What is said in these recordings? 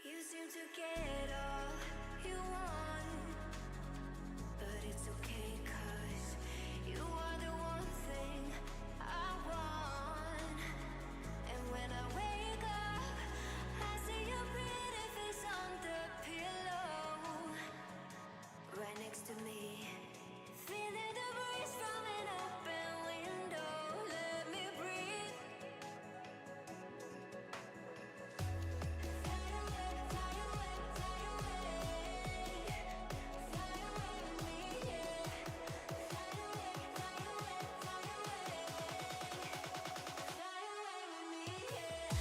You seem to get all you want, but it's okay 'cause you are the one thing I want. And when I wake up, I see your pretty face on the pillow, right next to me. Feeling the breeze from an open window. Let me breathe. Fly away, fly away, fly away. Fly away with me, yeah. Fly away, fly away, fly away. Fly away with me, yeah.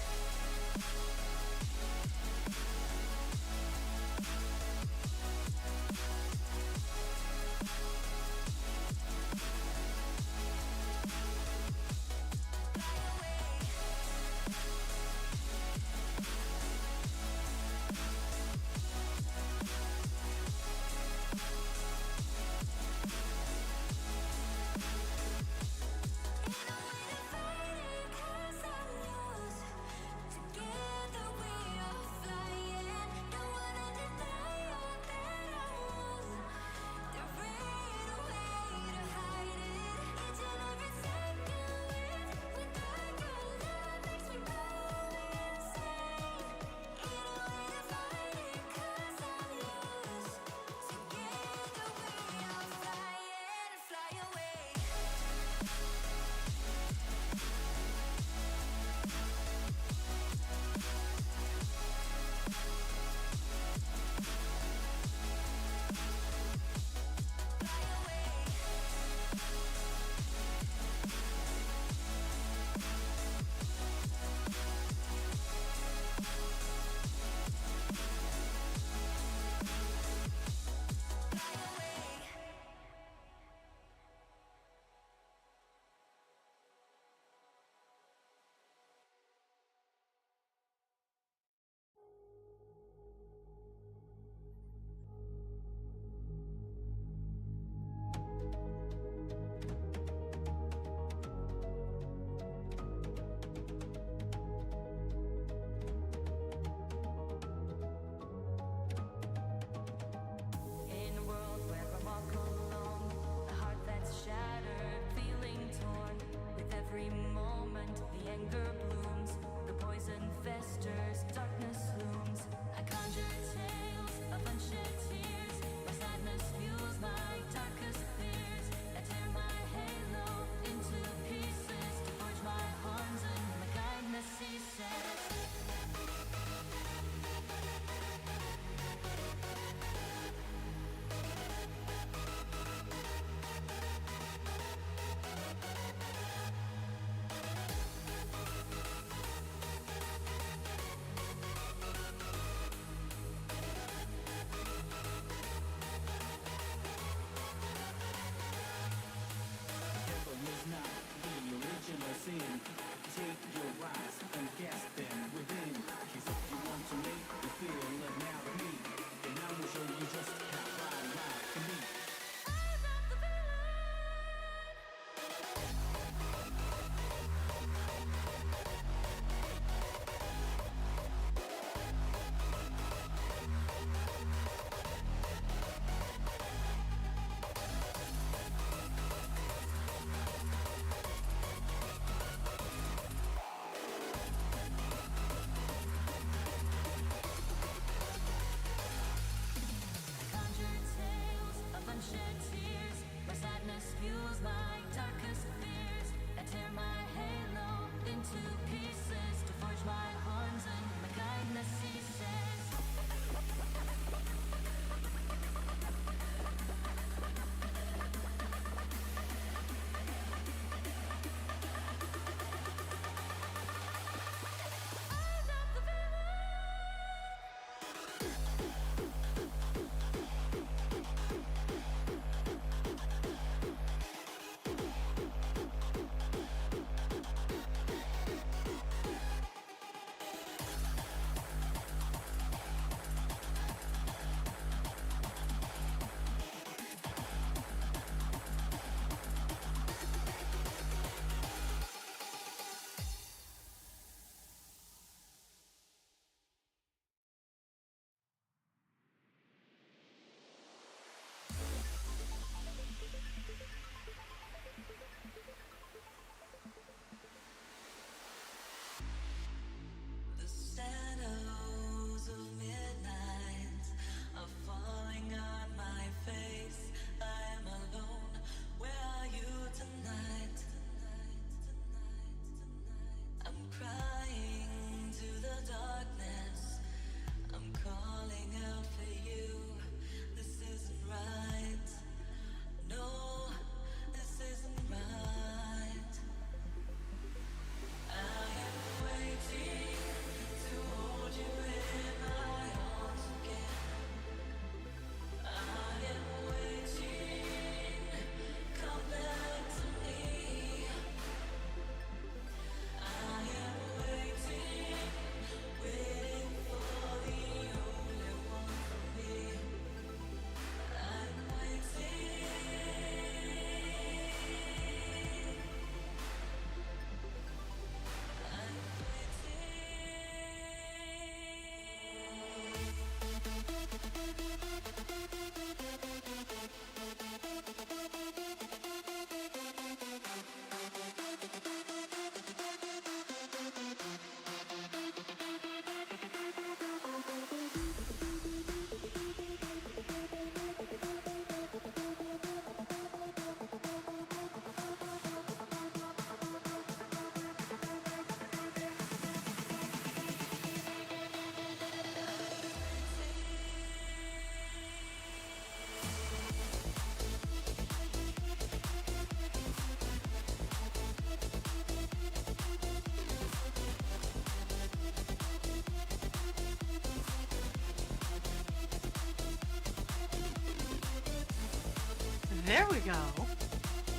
There we go.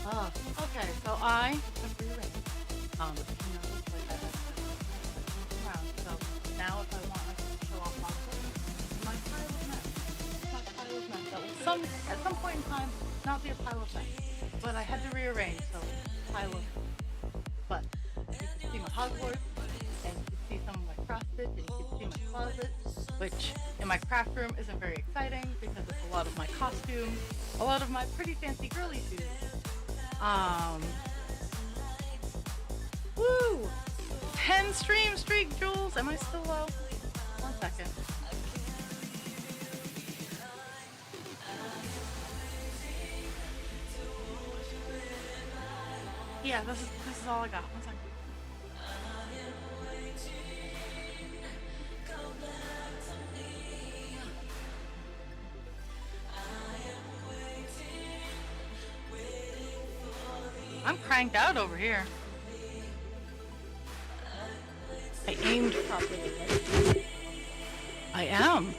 Oh, okay. So I have rearranged. You know, like I had around. So now if I want, I can show off my pile of mess. My pile of mess. That will at some point in time not be a pile of mess, but I had to rearrange. So pile of. But you can see my Hogwarts, and you can see some of my cross stitch, and you can see my closet, which in my craft room isn't very exciting because it's a lot of my costumes, a lot of my pretty fancy girly shoes. Woo! 10 stream streak, Jules. Am I still low? 1 second. Yeah, this is all I got. 1 second. I'm cranked out over here. I aimed properly. I am.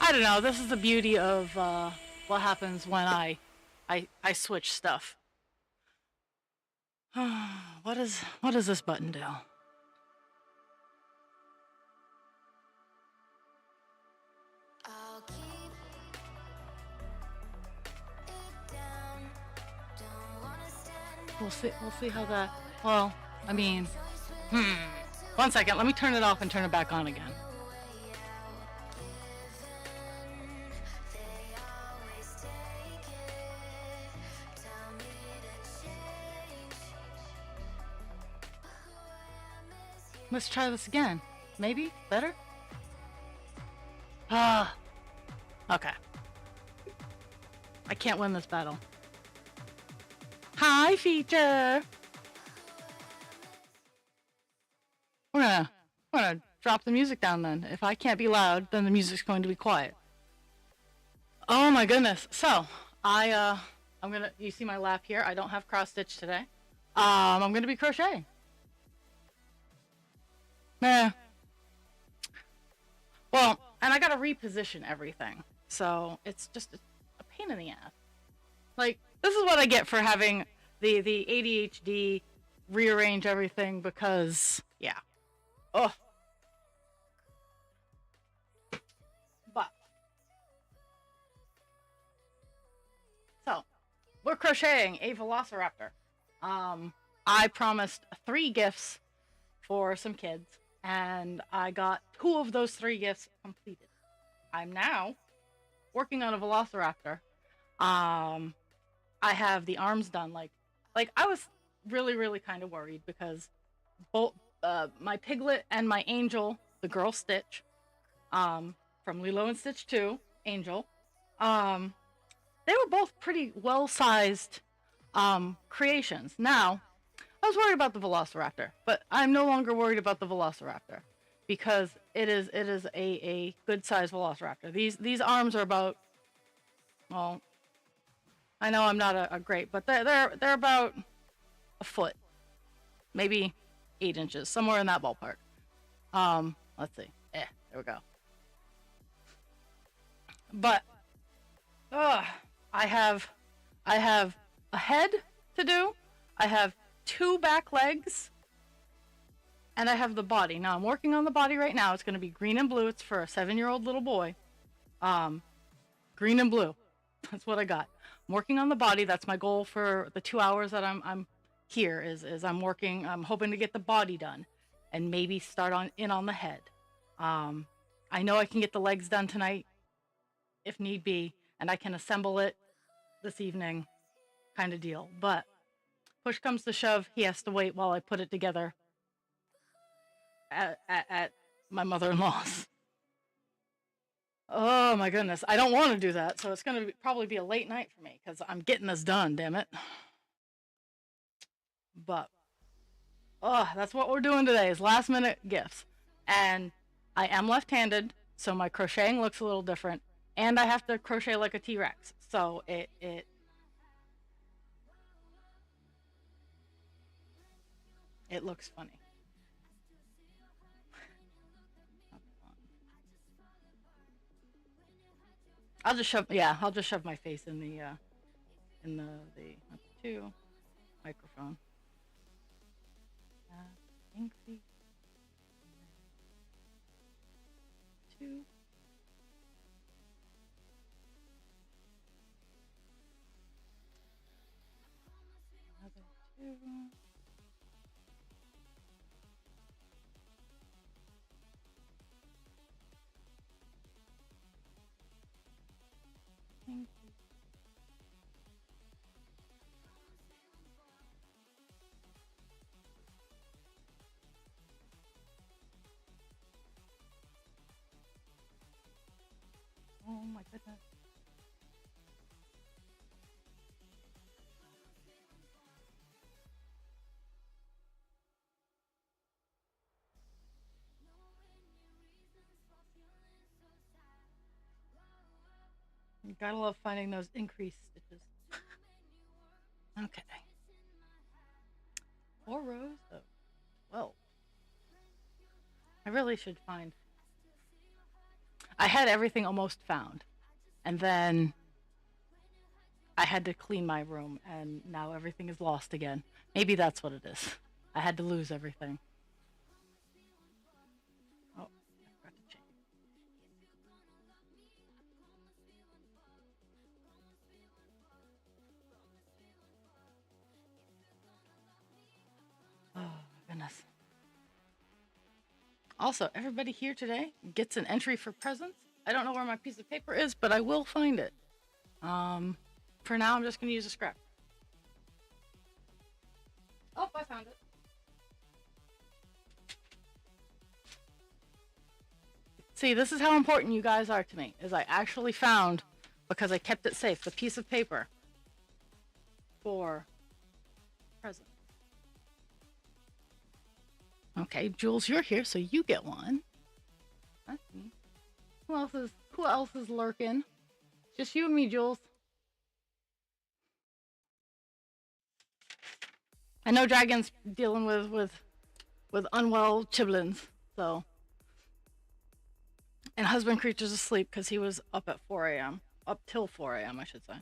I don't know. This is the beauty of what happens when I switch stuff. What does this button do? We'll see how that. Well, I mean, 1 second. Let me turn it off and turn it back on again. Let's try this again. Maybe better? Okay. I can't win this battle. Hi, feature. We're gonna drop the music down then. If I can't be loud, then the music's going to be quiet. Oh my goodness. So I'm gonna. You see my lap here. I don't have cross stitch today. I'm gonna be crocheting. Well, and I gotta reposition everything, so it's just a pain in the ass. Like, this is what I get for having the ADHD rearrange everything because, yeah. Oh. But. So, we're crocheting a velociraptor. I promised 3 gifts for some kids, and I got 2 of those 3 gifts completed. I'm now working on a velociraptor. I have the arms done. Like I was really kind of worried because both my Piglet and my Angel, the girl Stitch, from Lilo and Stitch 2, Angel, they were both pretty well-sized creations. Now, I was worried about the velociraptor, but I'm no longer worried about the velociraptor because it is a good-sized velociraptor. These arms are about, well, I know I'm not a great, but they're about a foot, maybe 8 inches, somewhere in that ballpark. Let's see. There we go. But I have a head to do. I have 2 back legs, and I have the body. Now I'm working on the body right now. It's going to be green and blue. It's for a 7-year-old little boy. Green and blue. That's what I got. I'm working on the body. That's my goal for the 2 hours that I'm here. Is I'm working. I'm hoping to get the body done, and maybe start on the head. I know I can get the legs done tonight, if need be, and I can assemble it this evening, kind of deal. But push comes to shove, he has to wait while I put it together at my mother-in-law's. Oh my goodness, I don't want to do that, so it's going to probably be a late night for me because I'm getting this done, damn it. But that's what we're doing today, is last minute gifts. And I am left-handed, so my crocheting looks a little different, and I have to crochet like a T-Rex, so it looks funny. I'll just shove. Yeah, I'll just shove my face in the number two microphone. Increase two. Another two. Increase. Oh my goodness. You gotta love finding those increased stitches. Okay. 4 rows of 12. I really should find. I had everything almost found. And then I had to clean my room, and now everything is lost again. Maybe that's what it is. I had to lose everything. Oh, I forgot to change. Oh, goodness. Also, everybody here today gets an entry for presents. I don't know where my piece of paper is, but I will find it. For now, I'm just going to use a scrap. Oh, I found it. See, this is how important you guys are to me, is I actually found, because I kept it safe, the piece of paper for present. Okay, Jules, you're here, so you get one. That's me. Who else is lurking? Just you and me, Jules. I know Dragon's dealing with unwell chiblins, so. And husband creature's asleep because he was up at 4 a.m. Up till 4 a.m. I should say.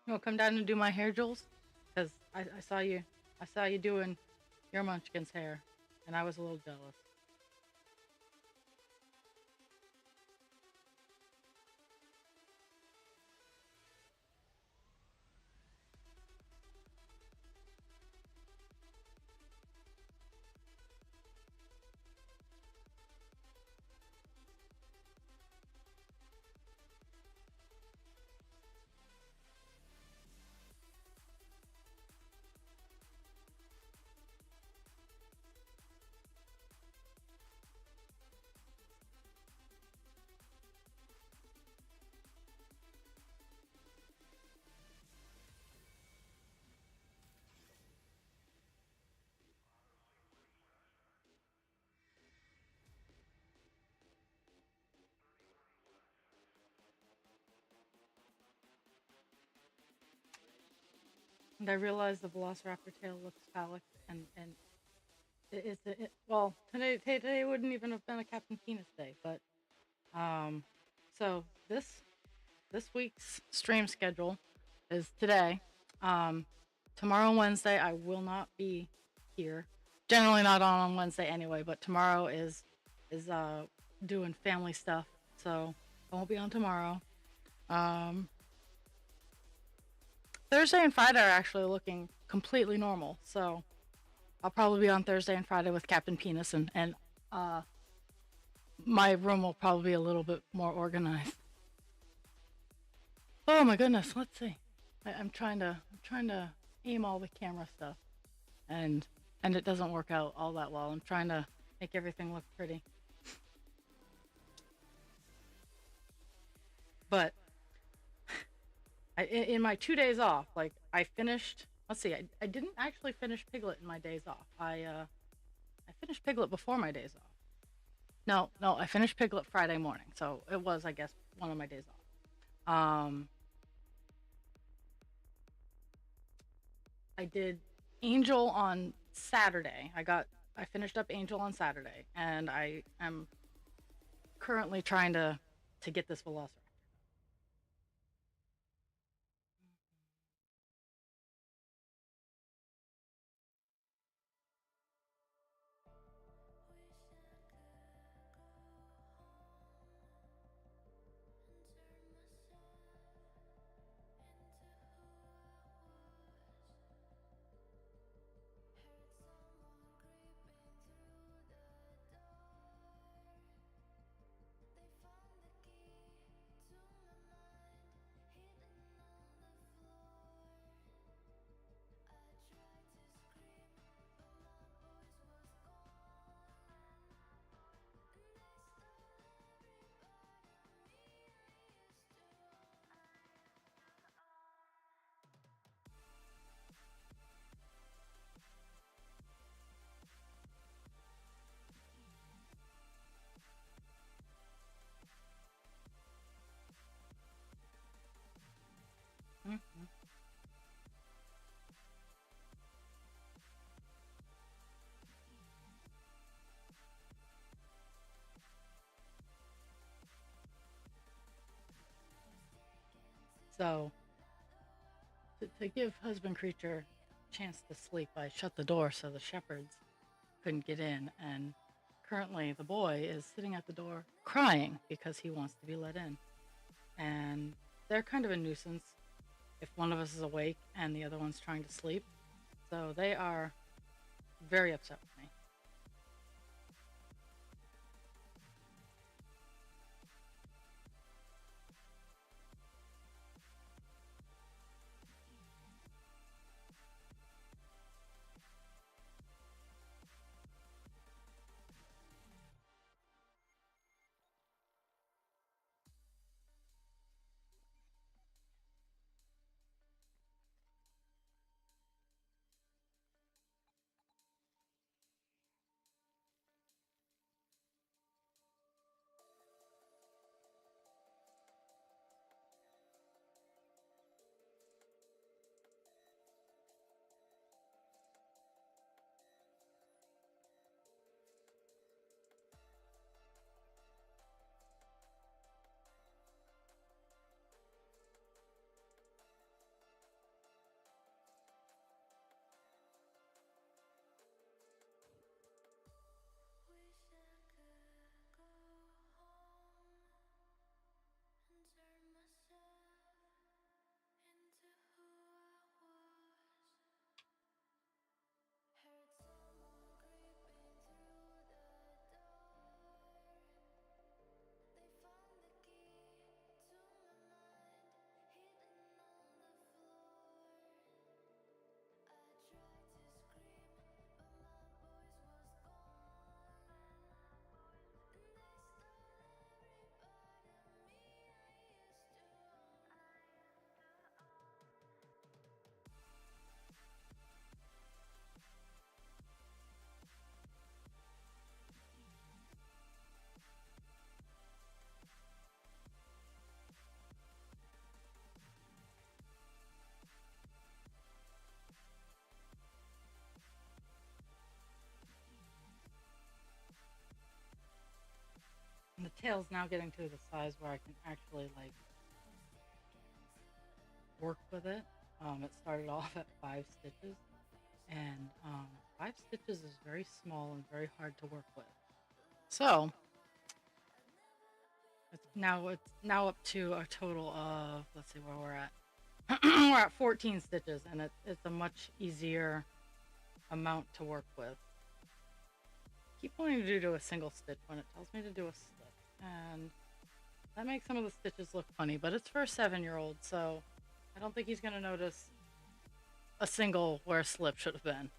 You want to come down and do my hair, Jules? Because I saw you doing your Munchkin's hair, and I was a little jealous. And I realized the Velociraptor tail looks phallic, and well, today wouldn't even have been a Captain Penis day, but um, so this week's stream schedule is today. Um, Tomorrow and Wednesday I will not be here. Generally not on Wednesday anyway, but tomorrow is doing family stuff, so I won't be on tomorrow. Um, Thursday and Friday are actually looking completely normal, so I'll probably be on Thursday and Friday with Captain Penis, and uh, my room will probably be a little bit more organized. Oh my goodness, let's see. I'm trying to aim all the camera stuff, and it doesn't work out all that well. I'm trying to make everything look pretty, but in my 2 days off, like I finished. Let's see, I didn't actually finish Piglet in my days off. I finished Piglet before my days off. No, I finished Piglet Friday morning, so it was, I guess, one of my days off. I did Angel on Saturday. I finished up Angel on Saturday, and I am currently trying to get this Velociraptor. Mhm. So to give husband creature a chance to sleep, I shut the door so the shepherds couldn't get in, and currently the boy is sitting at the door crying because he wants to be let in. And they're kind of a nuisance if one of us is awake and the other one's trying to sleep. So they are very upset with me. tail's now getting to the size where I can actually like work with it. It started off at 5 stitches, and 5 stitches is very small and very hard to work with. So it's now up to a total of, let's see where we're at. We're at 14 stitches, and it's a much easier amount to work with. Keep wanting to do a single stitch when it tells me to do a slip, and that makes some of the stitches look funny, but it's for a 7-year-old, so I don't think he's going to notice a single where a slip should have been.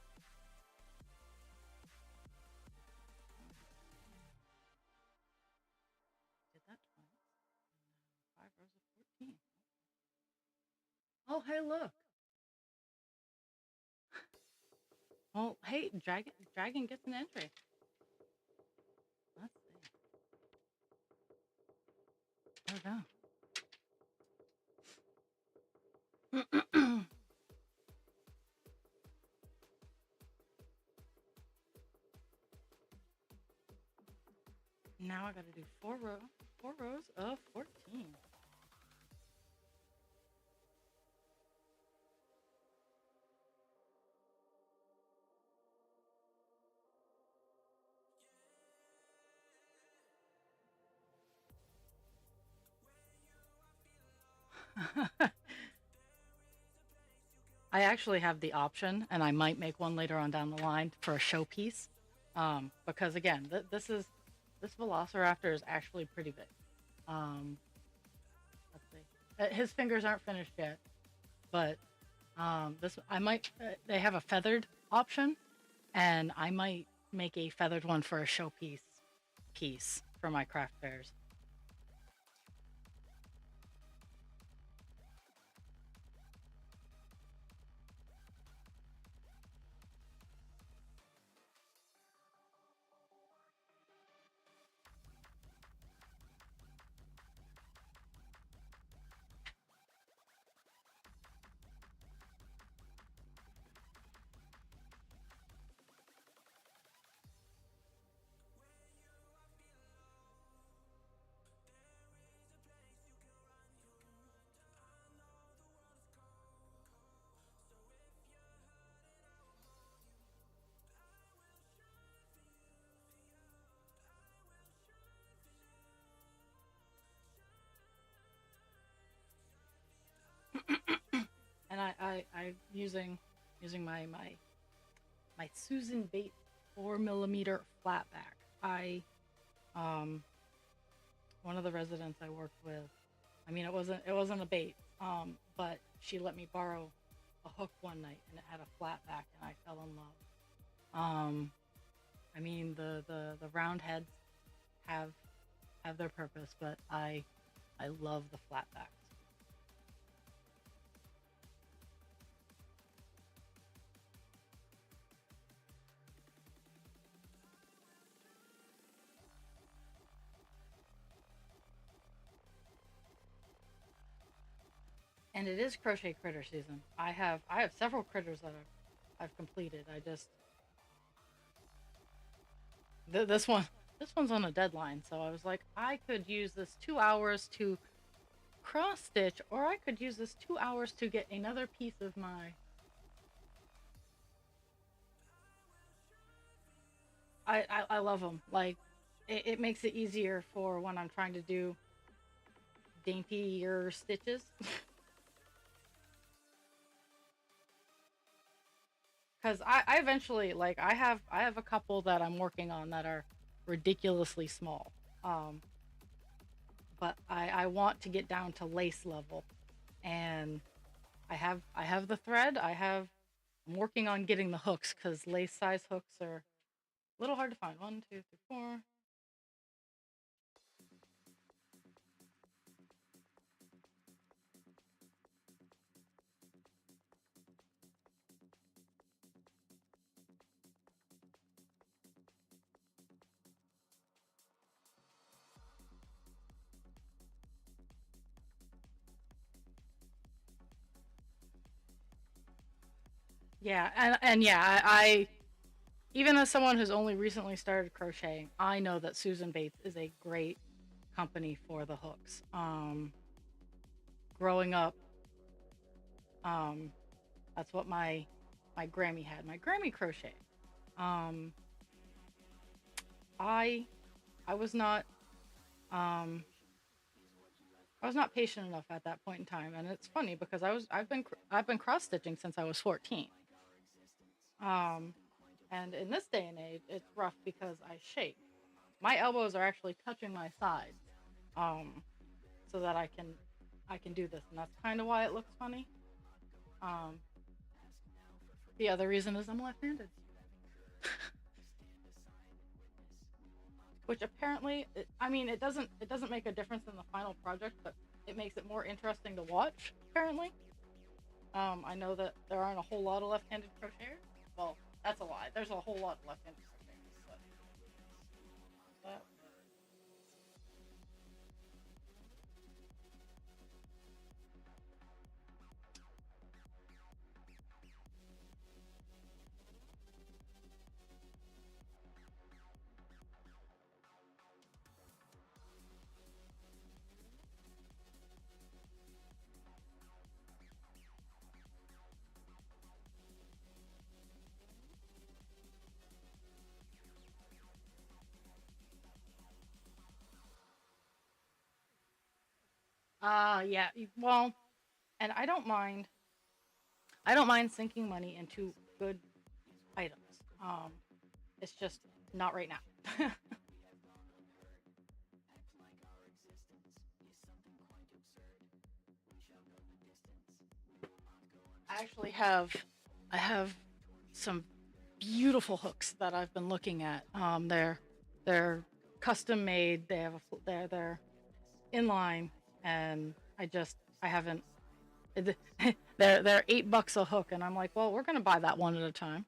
Did that twice. 5 rows of 14. Oh, hey, look. Well, hey, Dragon gets an entry. Let's see. There we go. Now I gotta do 4 rows of 14. I actually have the option, and I might make one later on down the line for a showpiece, because again, this Velociraptor is actually pretty big. Let's see, his fingers aren't finished yet, but this I might. They have a feathered option, and I might make a feathered one for a showpiece piece for my craft fairs. And I using my Susan Bates 4mm flat back. Um One of the residents I worked with, I mean it wasn't a bait, but she let me borrow a hook one night, and it had a flat back, and I fell in love. I mean the round heads have their purpose, but I love the flat backs. And it is crochet critter season. I have several critters that I've completed. I just this one's on a deadline, so I was like, I could use this 2 hours to cross stitch, or I could use this 2 hours to get another piece of my. I love them. Like, it makes it easier for when I'm trying to do daintier stitches. Because I eventually, like, I have a couple that I'm working on that are ridiculously small. Um, but I want to get down to lace level, and I have the thread. I'm working on getting the hooks, because lace size hooks are a little hard to find. One, two, three, four. Yeah, and yeah, I even as someone who's only recently started crocheting, I know that Susan Bates is a great company for the hooks. Growing up, um, that's what my Grammy had. My Grammy crochet. Um, I I was not um I was not patient enough at that point in time, and it's funny because I've been cross stitching since I was 14. Um, and in this day and age, it's rough because I shake. My elbows are actually touching my sides, um, so that I can do this, and that's kind of why it looks funny. Um, the other reason is I'm left-handed, which apparently, I mean, it doesn't make a difference in the final project, but it makes it more interesting to watch. Apparently, I know that there aren't a whole lot of left-handed crocheters. Well, that's a lie. There's a whole lot of left-handed crocheters, but that, yeah. Well, and I don't mind sinking money into good items. It's just not right now. I actually I have some beautiful hooks that I've been looking at. They're custom made. They're inline, and I haven't. They're $8 a hook, and I'm like, well, we're gonna buy that one at a time.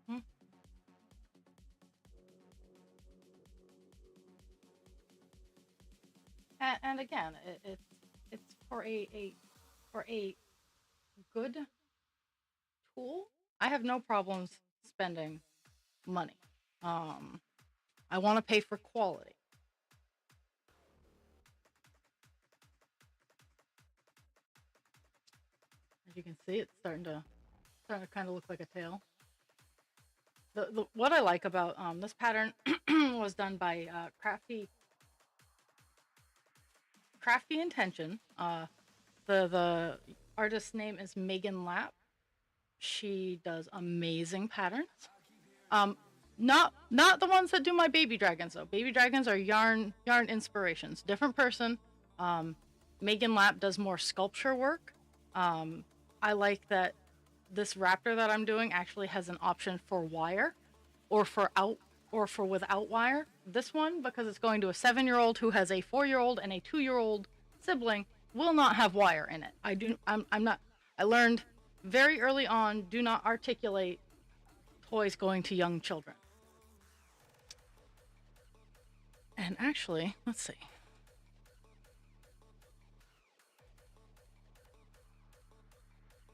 Hmm. And again, it's for a good tool. I have no problems spending money. Um, I want to pay for quality. As you can see, it's starting to kind of look like a tail. What I like about this pattern was done by Crafty Intention. The artist's name is Megan Lapp. She does amazing patterns. Um, not the ones that do my baby dragons though. Baby dragons are yarn inspirations. Different person. Um, Megan Lapp does more sculpture work. Um, I like that this raptor that I'm doing actually has an option for wire, or for out or for without wire. This one, because it's going to a 7-year-old who has a 4-year-old and a 2-year-old sibling, will not have wire in it. I'm not. I learned very early on, do not articulate toys going to young children. And actually, let's see.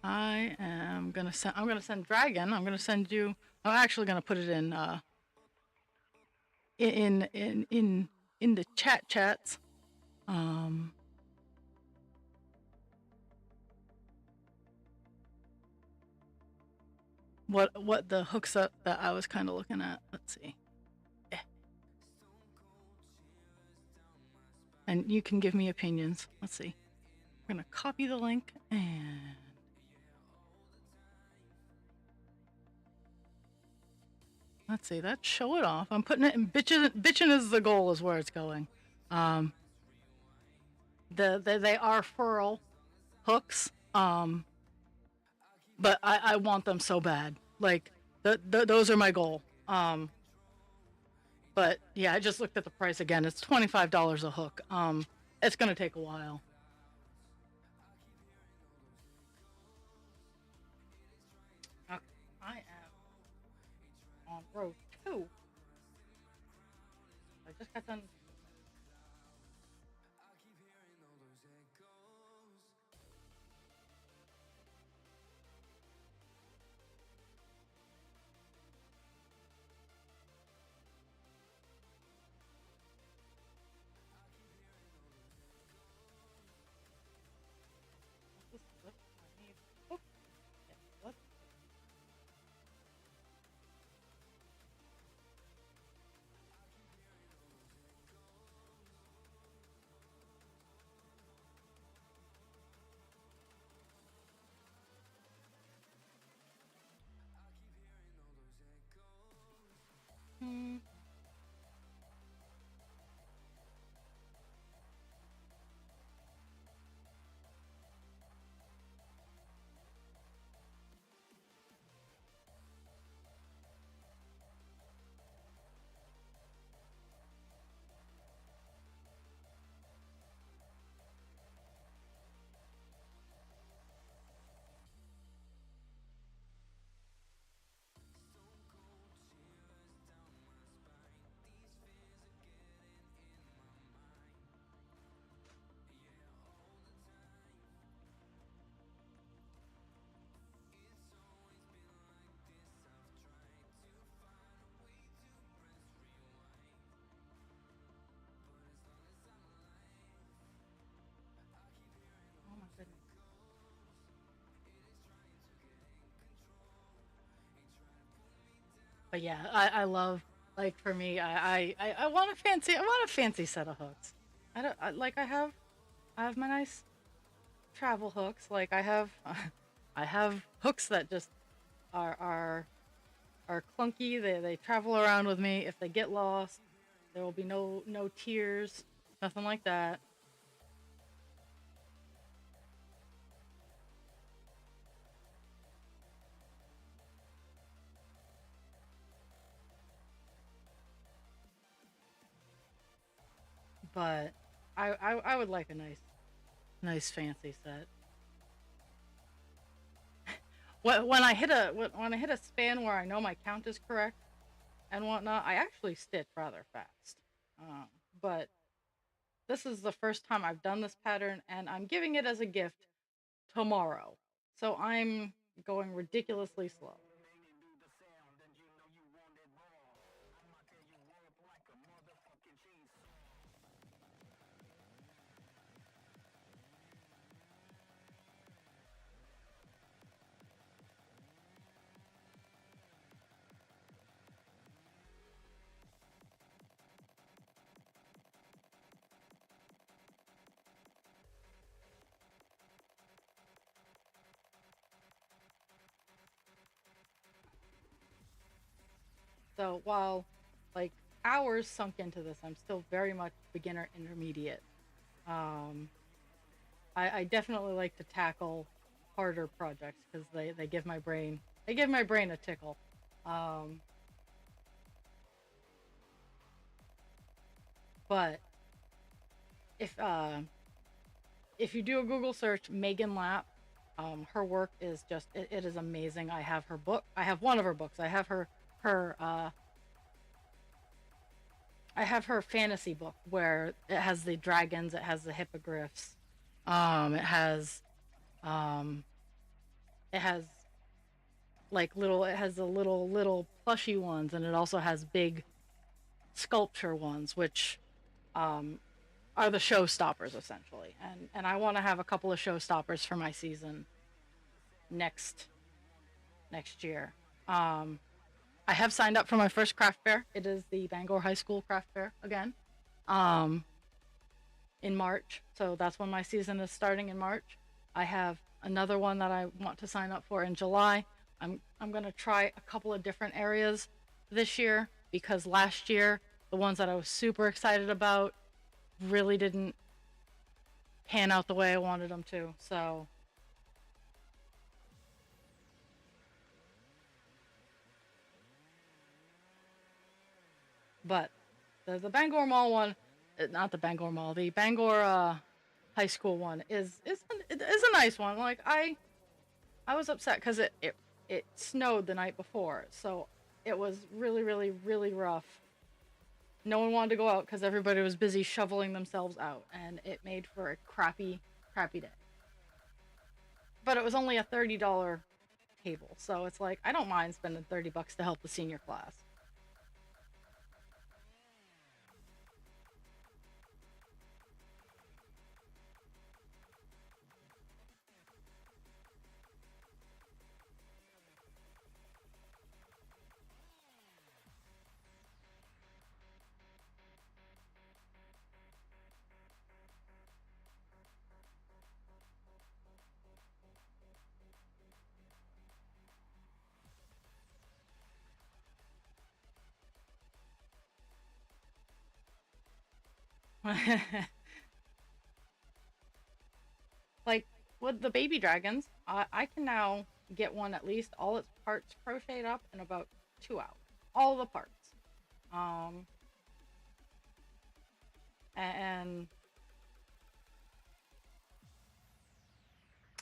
I'm gonna send Dragon. I'm gonna send you. I'm actually gonna put it in the chat chats. Um, what the hooks that I was kind of looking at. Let's see. Eh. And you can give me opinions. Let's see. I'm gonna copy the link and let's see. That show it off. I'm putting it in bitchin' is the goal is where it's going. Um, they are furl hooks. But I want them so bad. Like those are my goal. But yeah, I just looked at the price again. It's $25 a hook. It's gonna take a while. Okay, I am on row 2. I just got done. What's this lip? I need hook. Yeah, let's. Hmm. Oh my goodness. But yeah, I love like for me, I want a fancy set of hooks. I don't I have my nice travel hooks. Like I have I have hooks that just are are clunky. They travel around with me. If they get lost, there will be no tears, nothing like that. But I would like a nice fancy set. When I hit when I hit a span where I know my count is correct and whatnot, I actually stitch rather fast. Um, but this is the first time I've done this pattern, and I'm giving it as a gift tomorrow. So I'm going ridiculously slow. So while like hours sunk into this, I'm still very much beginner intermediate. Um, I definitely like to tackle harder projects because they give my brain a tickle. Um, but if if you do a Google search, Megan Lapp, her work is just it is amazing. I have her book. I have one of her books. Her I have her fantasy book where it has the dragons, it has the hippogriffs, it has um, it has it has the little plushy ones, and it also has big sculpture ones, which um, are the showstoppers essentially, and I want to have a couple of showstoppers for my season next next year. Um, I have signed up for my first craft fair. It is the Bangor High School craft fair again, um, in March. So that's when my season is starting in March. I have another one that I want to sign up for in July. I'm gonna try a couple of different areas this year because last year the ones that I was super excited about really didn't pan out the way I wanted them to. So, but the Bangor Mall one, not the Bangor Mall, the Bangor high school one is a nice one. Like I was upset because it snowed the night before, so it was really rough. No one wanted to go out because everybody was busy shoveling themselves out, and it made for a crappy day. But it was only a $30 table, so it's like I don't mind spending $30 to help the senior class. Like with the baby dragons, I can now get one at least all its parts crocheted up in about 2 hours. All the parts. Um, and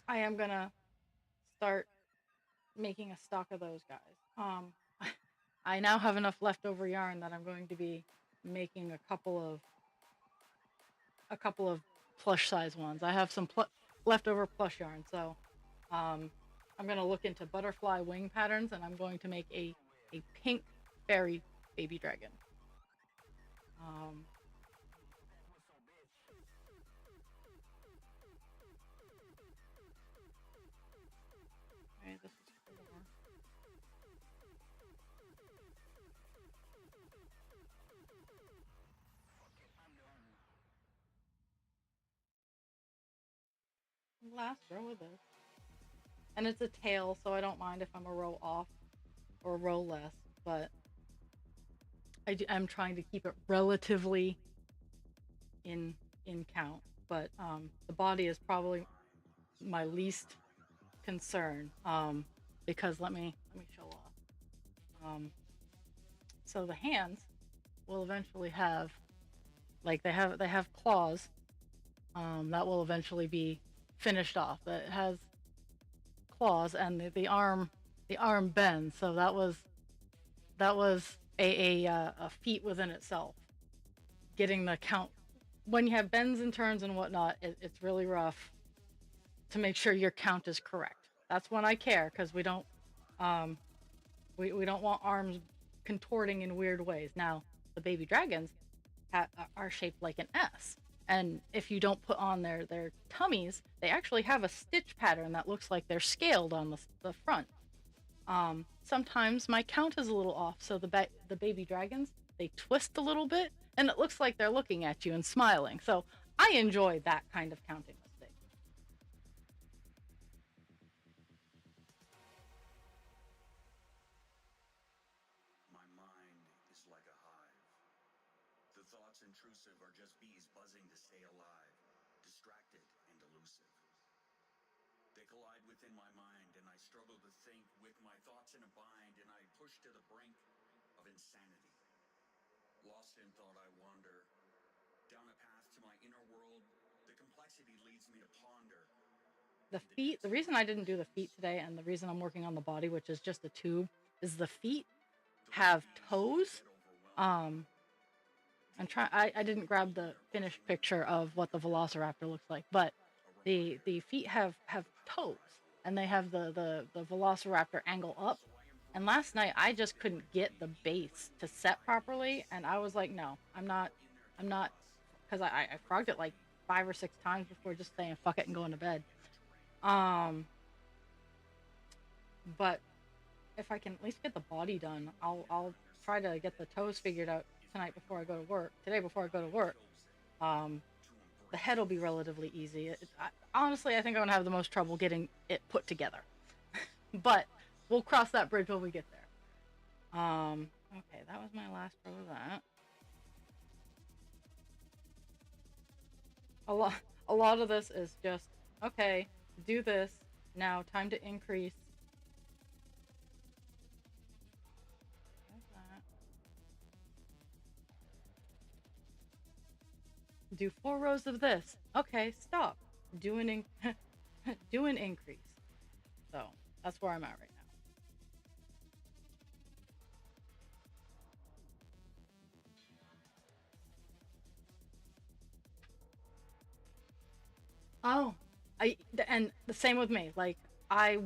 I am gonna start making a stock of those guys. I now have enough leftover yarn that I'm going to be making a couple of plush size ones. I have some leftover plush yarn, so um, I'm gonna look into butterfly wing patterns, and I'm going to make a pink fairy baby dragon. Um, okay, this is 4. Last row of this, and it's a tail, so I don't mind if I'm a row off or a row less, but I'm trying to keep it relatively in count. But the body is probably my least concern, because let me show off. So the hands will eventually have, like, they have claws, that will eventually be finished off. It has claws, and the arm bends. So that was a feat within itself. Getting the count when you have bends and turns and whatnot, it's really rough to make sure your count is correct. That's when I care because um, we don't want arms contorting in weird ways. Now the baby dragons are shaped like an S, and if you don't put on their tummies, they actually have a stitch pattern that looks like they're scaled on the front. Sometimes my count is a little off, so the baby dragons, they twist a little bit, and it looks like they're looking at you and smiling. So I enjoy that kind of counting mistake. My mind is like a hive. The thoughts intrusive are just bees buzzing to stay alive, distracted and elusive. They collide within my mind, and I struggle to think with my thoughts in a bind, and I push to the brink of insanity. Lost in thought, I wander down a path to my inner world. The complexity leads me to ponder The the feet, the depths of reason I didn't do the consciousness. feet today, and the reason I'm working on the body, which is just a tube, is the feet Those have bees toes. get overwhelming. Um, I didn't grab the finished picture of what the Velociraptor looks like, but A the reminder feet have of the toes, power of and love. they have the Velociraptor angle up. So I And embrace last the night I just complexity couldn't and get the dig base deeper to into set my roots. properly, and I was like, no, I'm not For inner I'm not chaos because I frogged it like 5 or 6 times before just saying fuck it and going to bed. Um, but if I can at least get the body done, I'll try to get the toes figured out tonight before I go to work. Today before I go to work. Um, the head will be relatively easy. Honestly, I think I'm gonna have the most trouble getting it put together. But we'll cross that bridge when we get there. Okay, that was my last row of that. A lot, a lot of this is just okay. Do this now. Time to increase. Do 4 rows of this. Okay, stop. Do an do an increase. So that's where I'm at right now. Oh, and the same with me. Like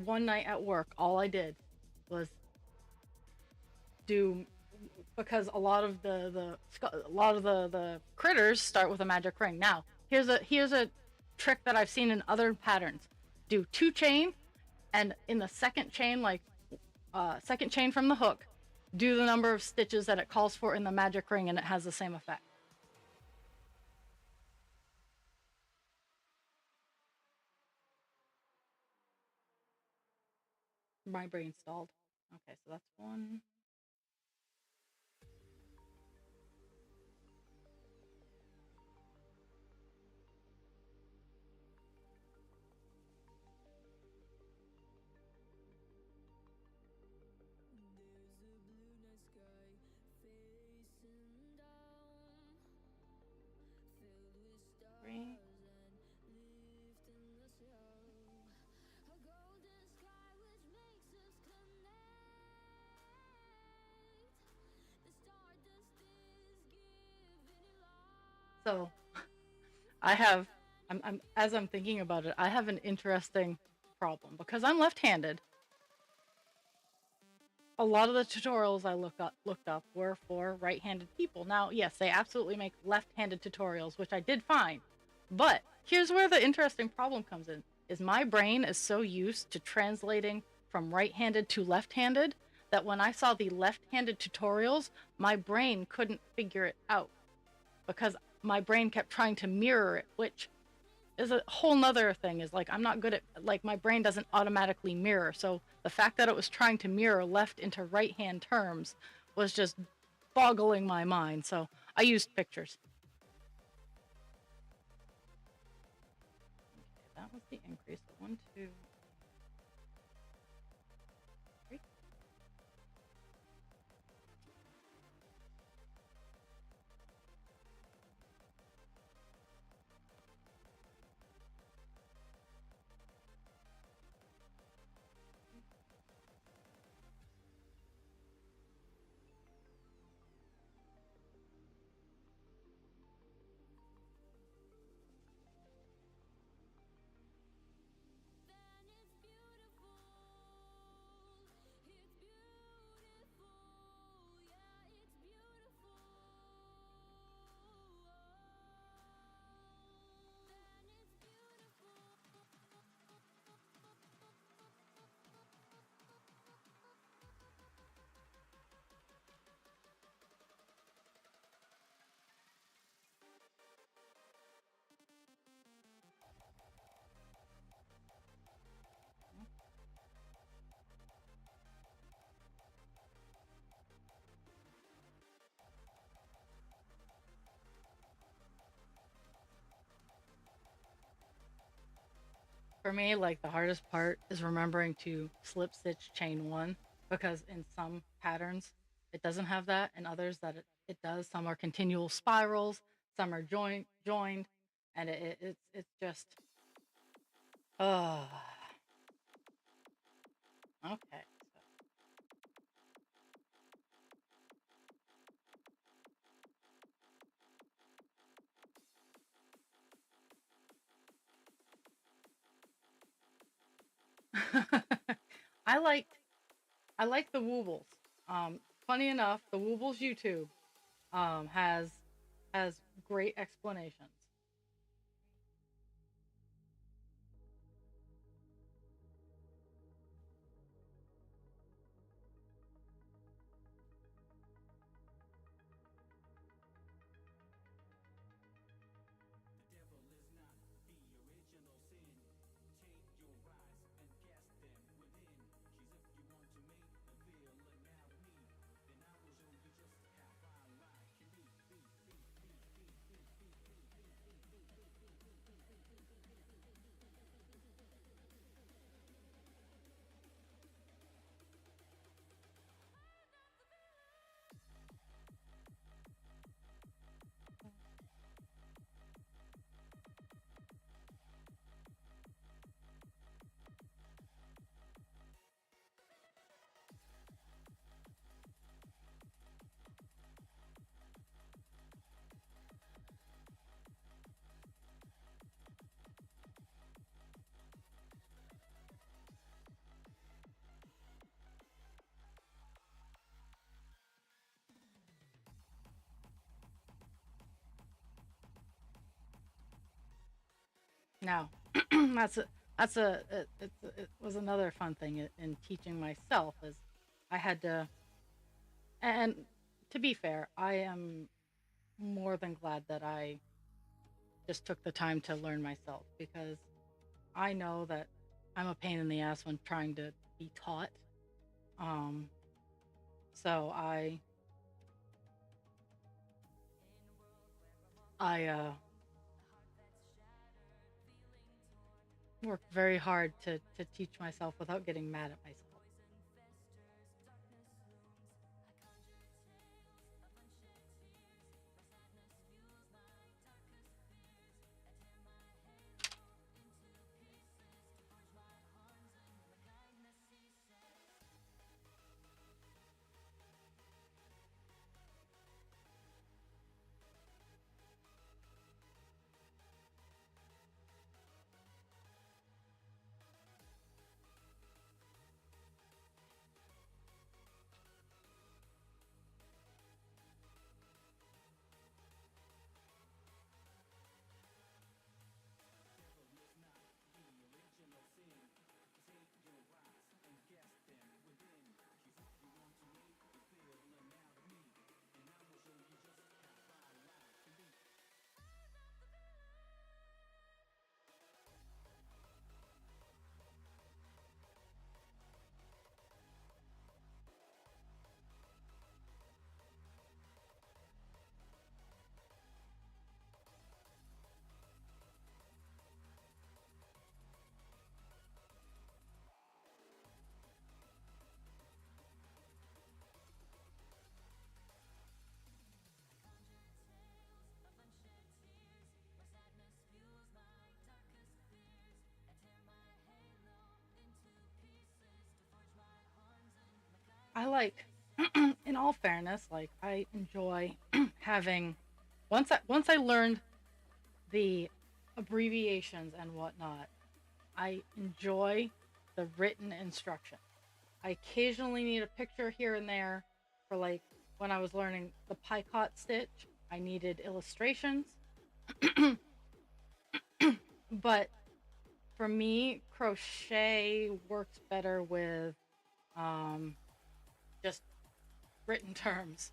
one night at work, all I did was do, because a lot of the critters start with a magic ring. Now, here's a trick that I've seen in other patterns. Do 2 chain, and in the second chain, like second chain from the hook, do the number of stitches that it calls for in the magic ring, and it has the same effect. My brain stalled. Okay, so that's 1. Three. So I have, I'm as I'm thinking about it, I have an interesting problem because I'm left-handed. A lot of the tutorials I looked up were for right-handed people. Now, yes, they absolutely make left-handed tutorials, which I did find. But here's where the interesting problem comes in, is my brain is so used to translating from right-handed to left-handed that when I saw the left-handed tutorials, my brain couldn't figure it out because my brain kept trying to mirror it, which is a whole nother thing. Is like, I'm not good at, like, my brain doesn't automatically mirror. So the fact that it was trying to mirror left into right hand terms was just boggling my mind. So I used pictures. Okay, that was the increase. 1, 2, 3. For me, like, the hardest part is remembering to slip stitch chain 1, because in some patterns it doesn't have that, and others that it does. Some are continual spirals, some are joined, and it's just uh okay. So I liked I like the Woobles. Funny enough, the Woobles YouTube has great great explanations. Now, that's a it was another fun thing in teaching myself is I had to, and to be fair, I am more than glad that I just took the time to learn myself because I know that I'm a pain in the ass when trying to be taught. Um, so I worked very hard to teach myself without getting mad at myself. I like, in all fairness, like I enjoy having once I learned the abbreviations and whatnot, I enjoy the written instruction. I occasionally need a picture here and there for like when I was learning the picot stitch, I needed illustrations. But for me, crochet works better with um, just written terms.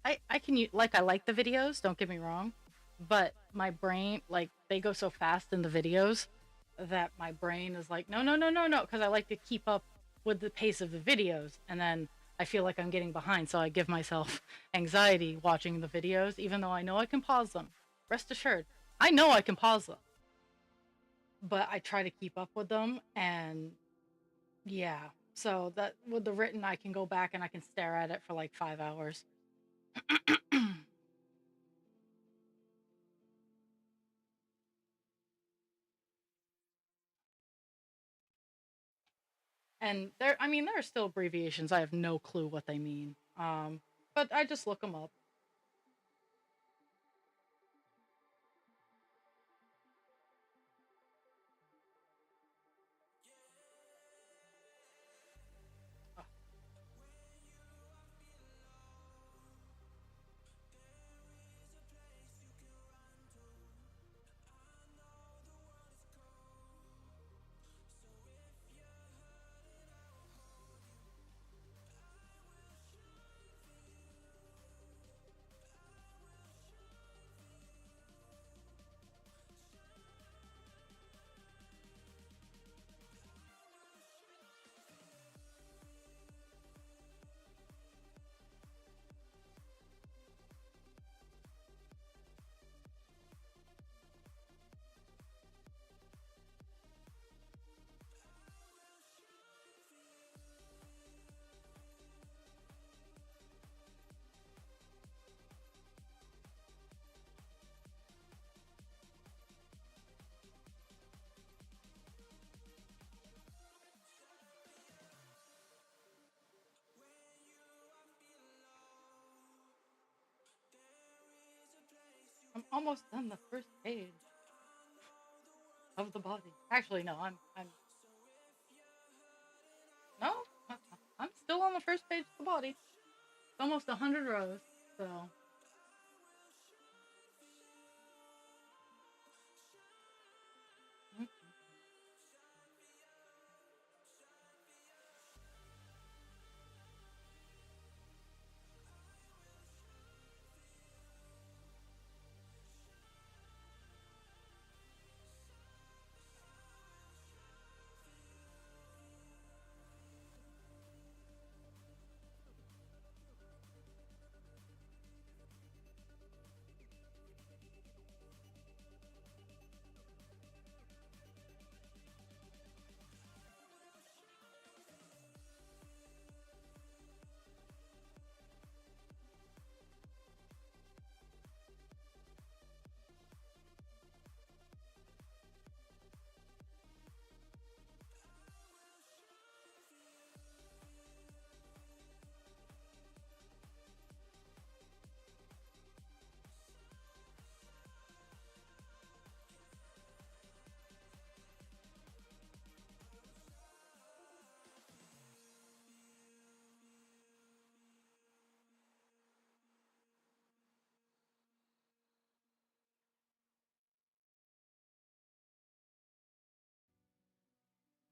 I can like I like the videos, don't get me wrong, but my brain like they go so fast in the videos that my brain is like no no no no no because I like to keep up with the pace of the videos and then I feel like I'm getting behind so I give myself anxiety watching the videos even though I know I can pause them. Rest assured, I know I can pause them, but I try to keep up with them and yeah. So that with the written I can go back and I can stare at it for like 5 hours. And there I mean there are still abbreviations I have no clue what they mean, but I just look them up. Uh, I'm almost done the first page of the body. Actually, no, I'm no, I'm still on the first page of the body. It's almost 100 rows, so mm, okay.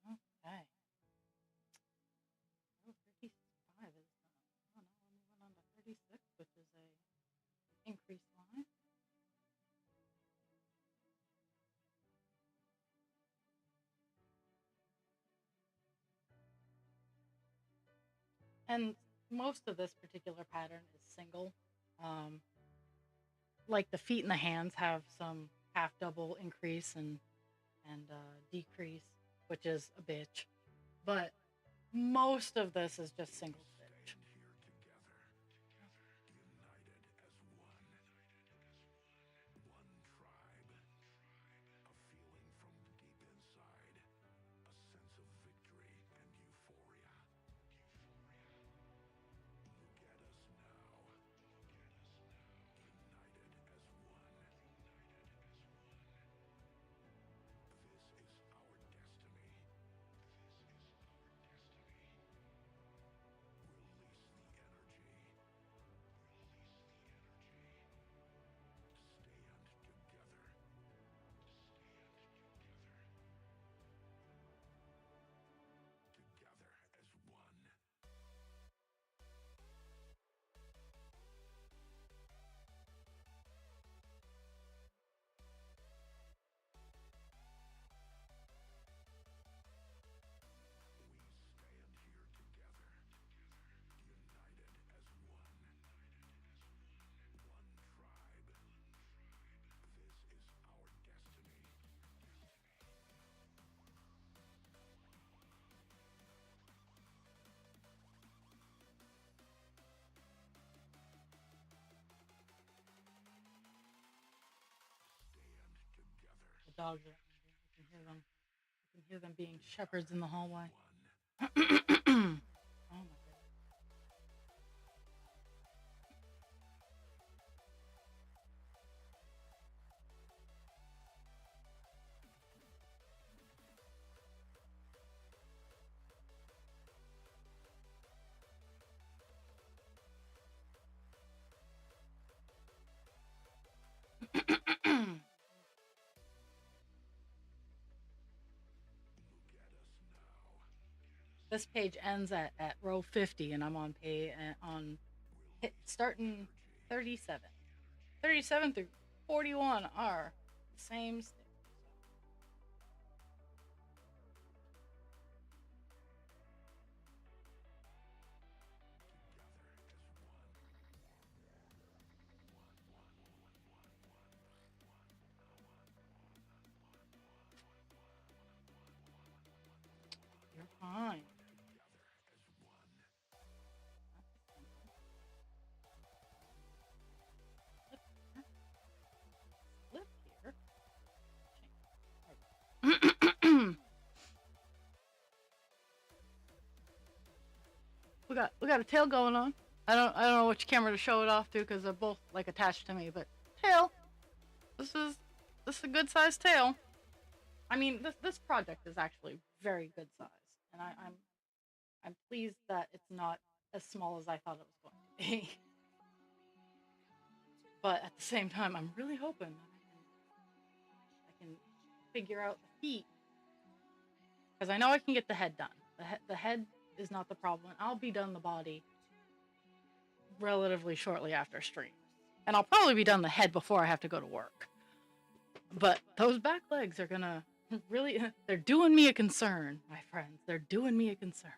Oh, 35 is oh no, we're moving on to 36, which is a increased line. And most of this particular pattern is single. Um, like the feet and the hands have some half double increase and decrease, which is a bitch. But most of this is just single stitch. dogs are. I can hear them. I can hear them being shepherds in the hallway. Oh my goodness. This page ends at row 50, and I'm on on starting 37. 37 through 41 are the same. You're fine. Flip here. we got a tail going on. I don't know which camera to show it off to because they're both like attached to me, but tail. This is a good sized tail. I mean, this project is actually very good size, and I'm pleased that it's not as small as I thought it was going to be. But at the same time, I'm really hoping I can figure out the feet because I know I can get the head done. The head is not the problem. I'll be done the body relatively shortly after stream, and I'll probably be done the head before I have to go to work. But those back legs are gonna really, they're doing me a concern, my friends. They're doing me a concern.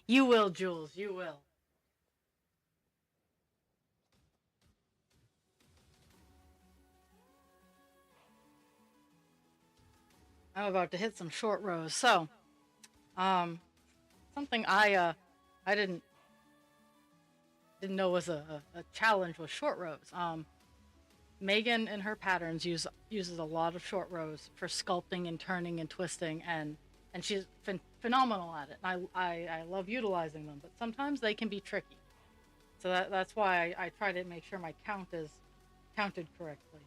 You will, Jules. You will. I'm about to hit some short rows. So, um, something I didn't know was a challenge with short rows. Megan in her patterns uses a lot of short rows for sculpting and turning and twisting, and she's phenomenal at it. And I love utilizing them, but sometimes they can be tricky. So that's why I try to make sure my count is counted correctly.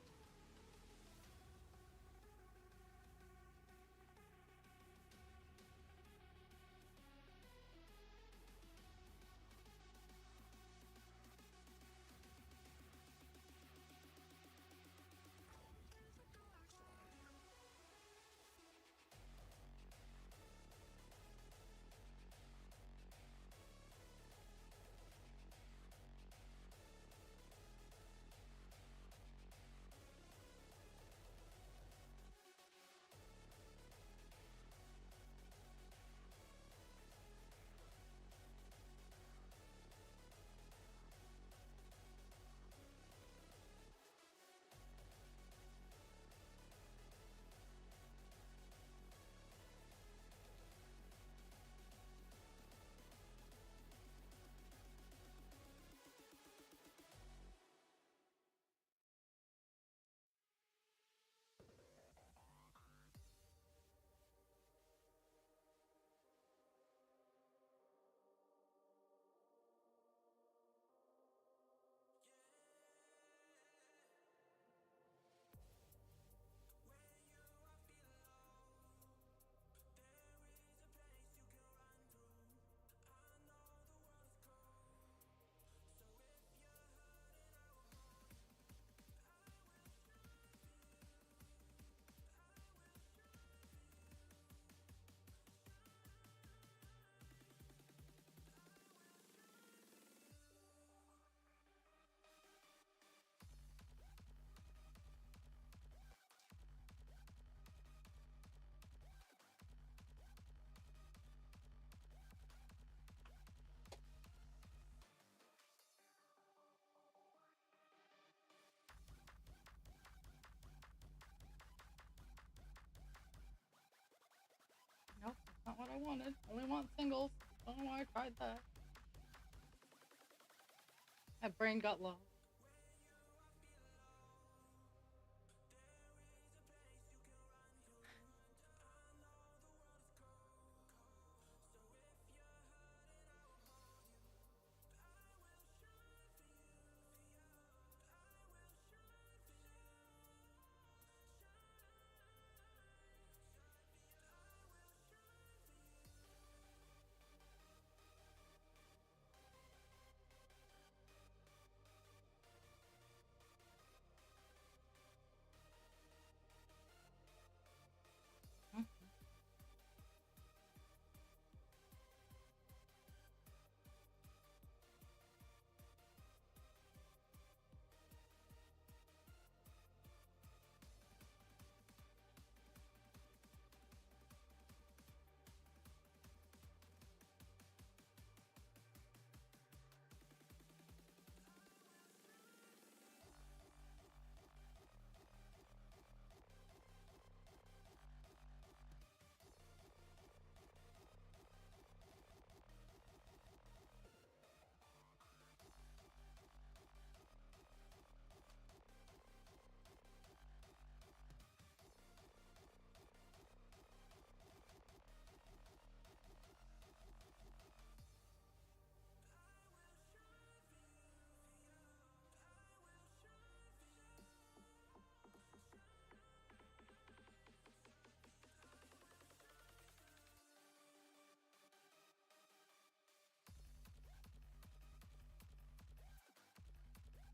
wanted. Only want singles. I don't know why I tried that. My brain got low.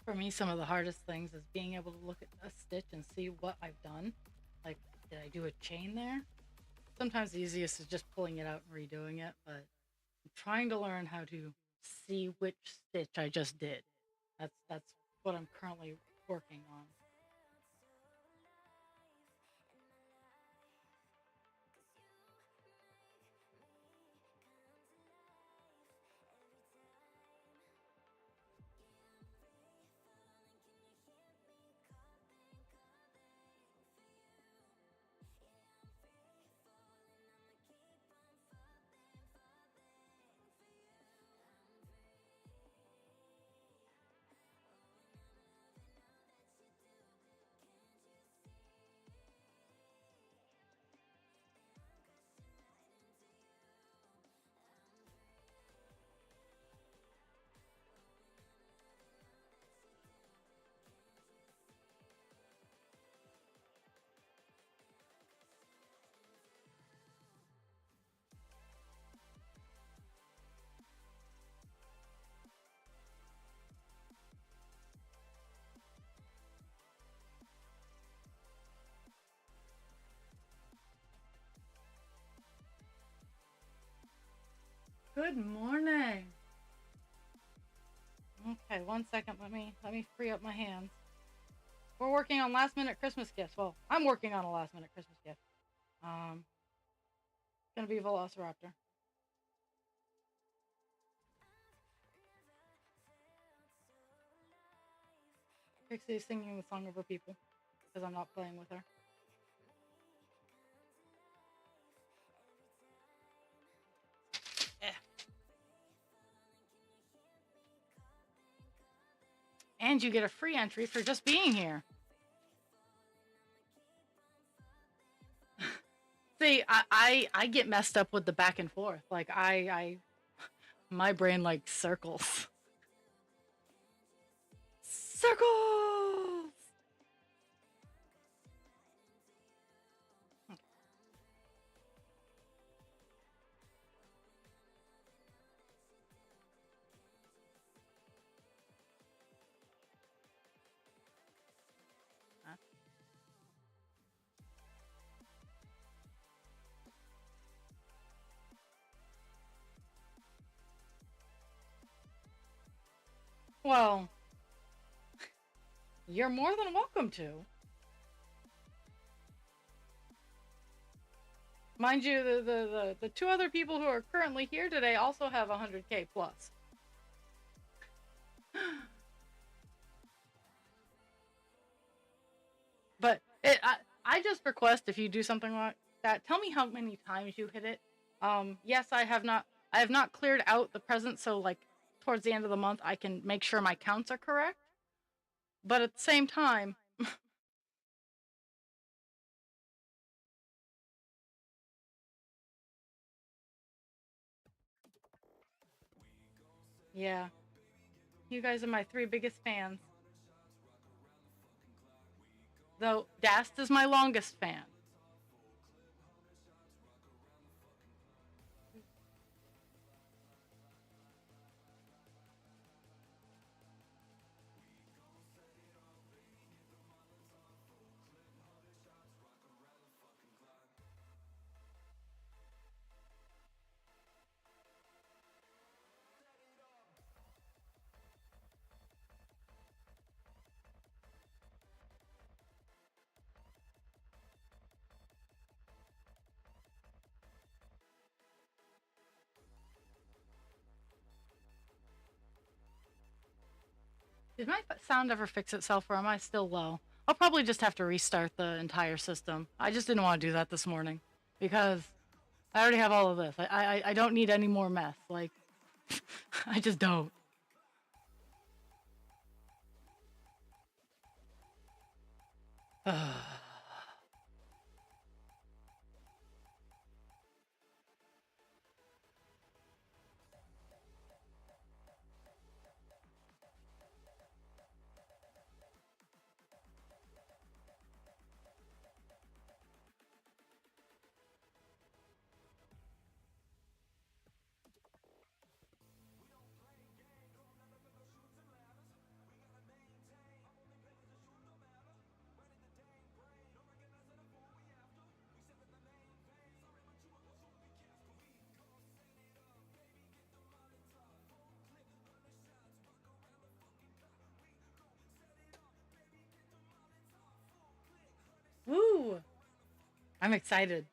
For me, some of the hardest things is being able to look at a stitch and see what I've done. Like, did I do a chain there? Sometimes the easiest is just pulling it out and redoing it, but I'm trying to learn how to see which stitch I just did. That's what I'm currently working on. Good morning. Okay, 1 second. Let me free up my hands. We're working on last minute Christmas gifts. Well, I'm working on a last minute Christmas gift. It's gonna be Velociraptor. Pixie is singing the song of her people because I'm not playing with her. Eh. And you get a free entry for just being here. See, I get messed up with the back and forth. Like I my brain like circles. Circles. Huh? Well, you're more than welcome to. Mind you, the two other people who are currently here today also have 100K plus. But I just request if you do something like that, tell me how many times you hit it. Yes, I have not cleared out the present, so like towards the end of the month I can make sure my counts are correct. But at the same time, yeah, you guys are my three biggest fans. Though Dast is my longest fan. Did my sound ever fix itself, or am I still low? I'll probably just have to restart the entire system. I just didn't want to do that this morning because I already have all of this. I don't need any more mess. Like, I just don't. Woo! I'm excited.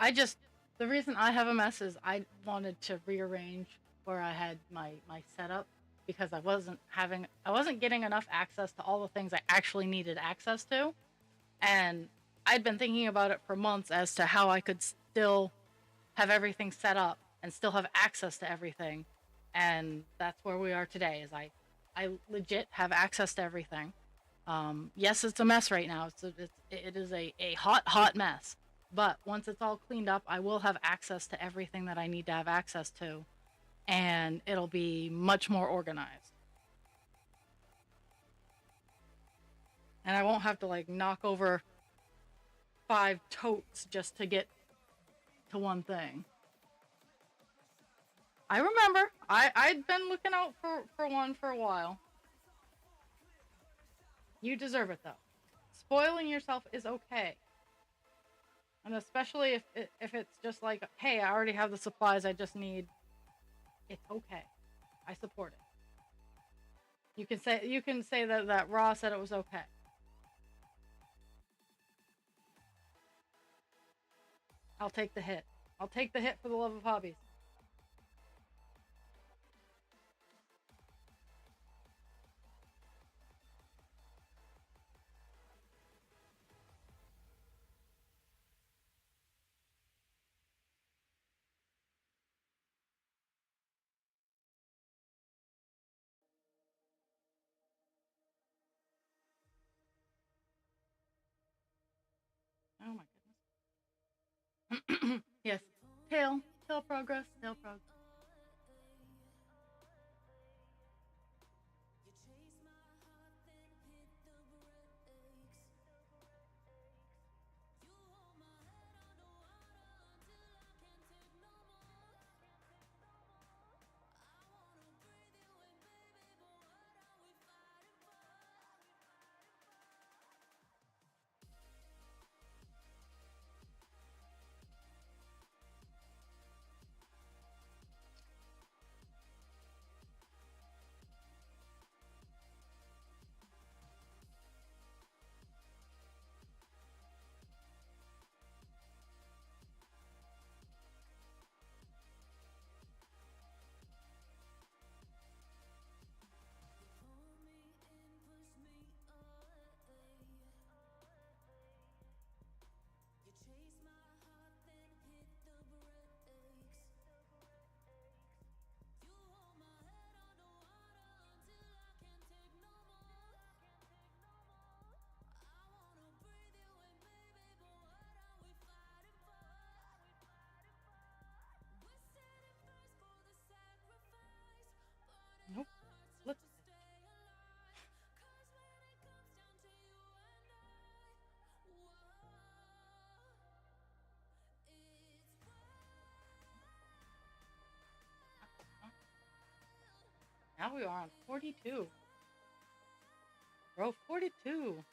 I just the reason I have a mess is I wanted to rearrange where I had my setup because I wasn't getting enough access to all the things I actually needed access to, and I'd been thinking about it for months as to how I could still have everything set up and still have access to everything, and that's where we are today. Is I legit have access to everything. Yes, it's a mess right now. It is a hot mess. But once it's all cleaned up, I will have access to everything that I need to have access to, and it'll be much more organized. And I won't have to like knock over 5 totes just to get to one thing. I remember. I'd been looking out for one for a while. You deserve it though. Spoiling yourself is okay. And especially if it's just like, hey, I already have the supplies I just need. It's okay. I support it. You can say that Raw said it was okay. I'll take the hit. I'll take the hit for the love of hobbies. Oh my goodness. Yes. Tail progress, tail progress. Now we are on 42. Row 42.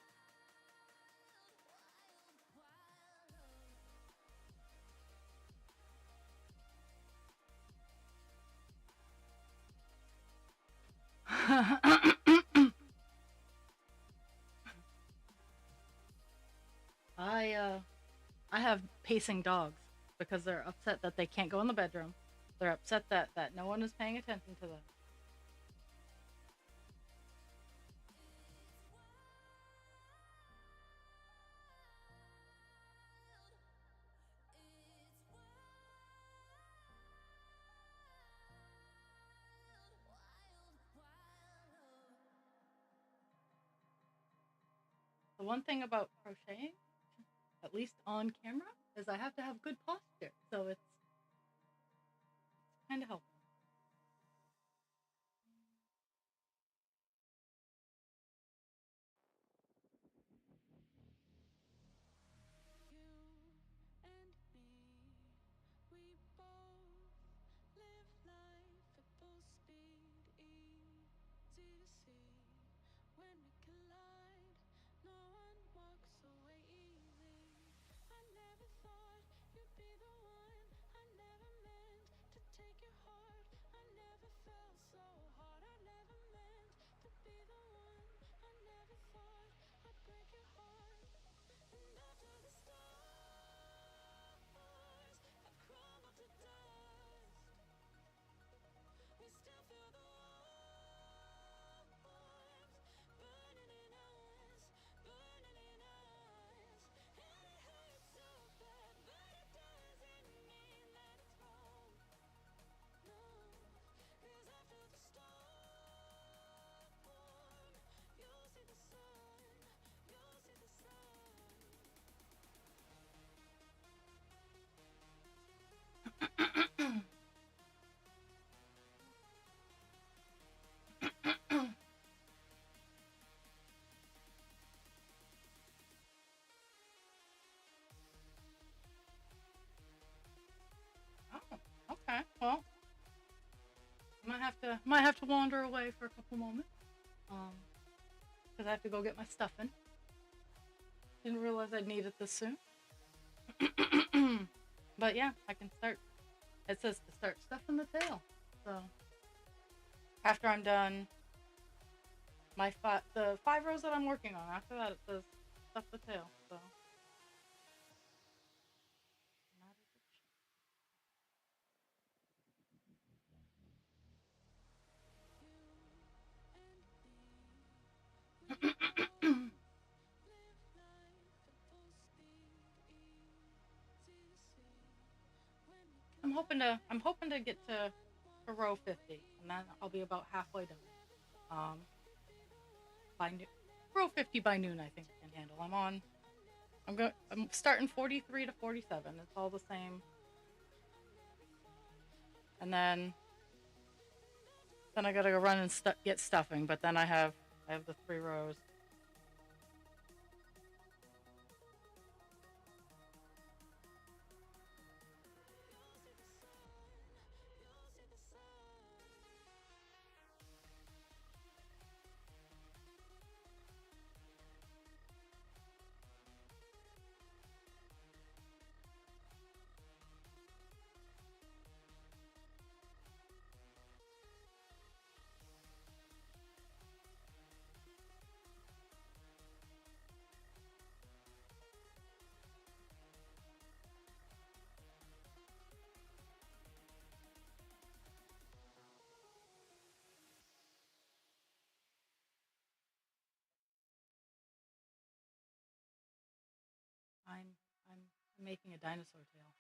I uh I have pacing dogs because they're upset that they can't go in the bedroom. They're upset that no one is paying attention to them. The one thing about crocheting, at least on camera, is I have to have good posture. So it's kind of helpful. Oh, okay. Well, might have to wander away for a couple moments. Because I have to go get my stuffing. Didn't realize I'd need it this soon. But yeah, I can start. It says to start stuffing the tail. So after I'm done, the 5 rows that I'm working on. After that, it says stuff the tail. So. I'm hoping to get to row 50, and then I'll be about halfway done. Um, by row 50 by noon, I think I can handle. I'm starting 43 to 47. It's all the same, and then I gotta go run and get stuffing. But then I have the 3 rows. I'm I'm making a dinosaur tail.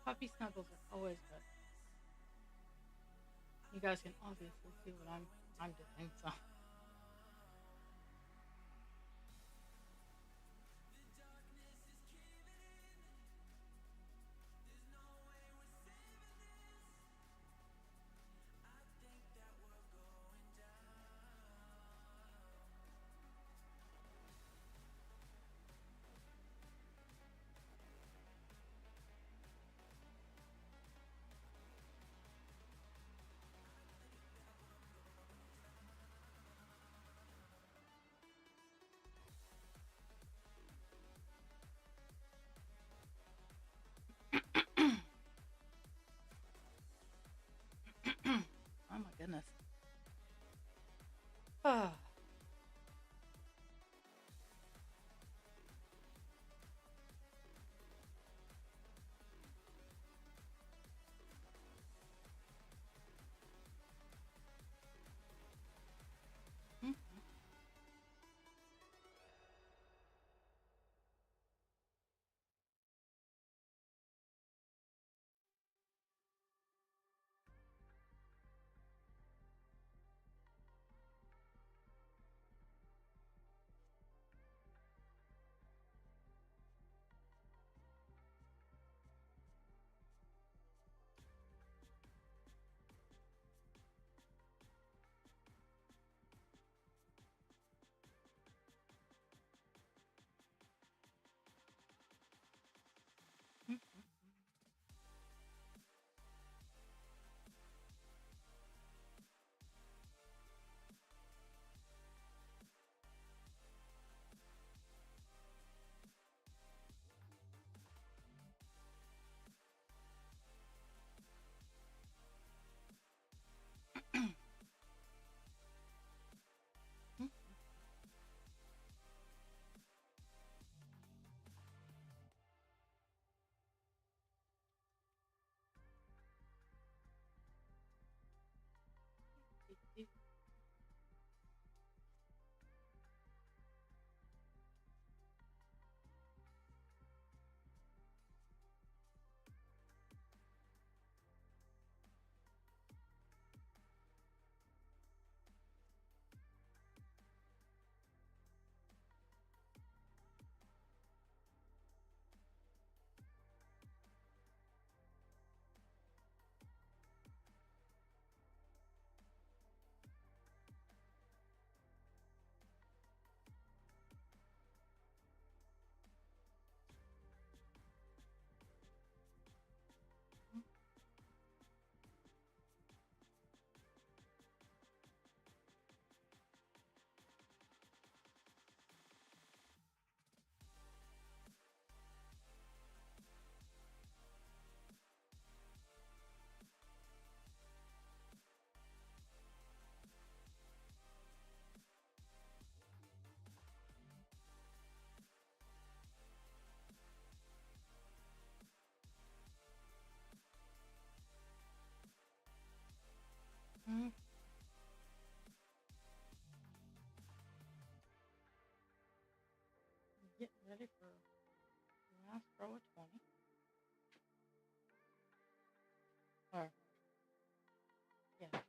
Puppy snuggles are always good. You guys can obviously see what I'm doing, so. Oh my goodness. Ah. Mm. Get ready for the last row of 20. Or, yeah.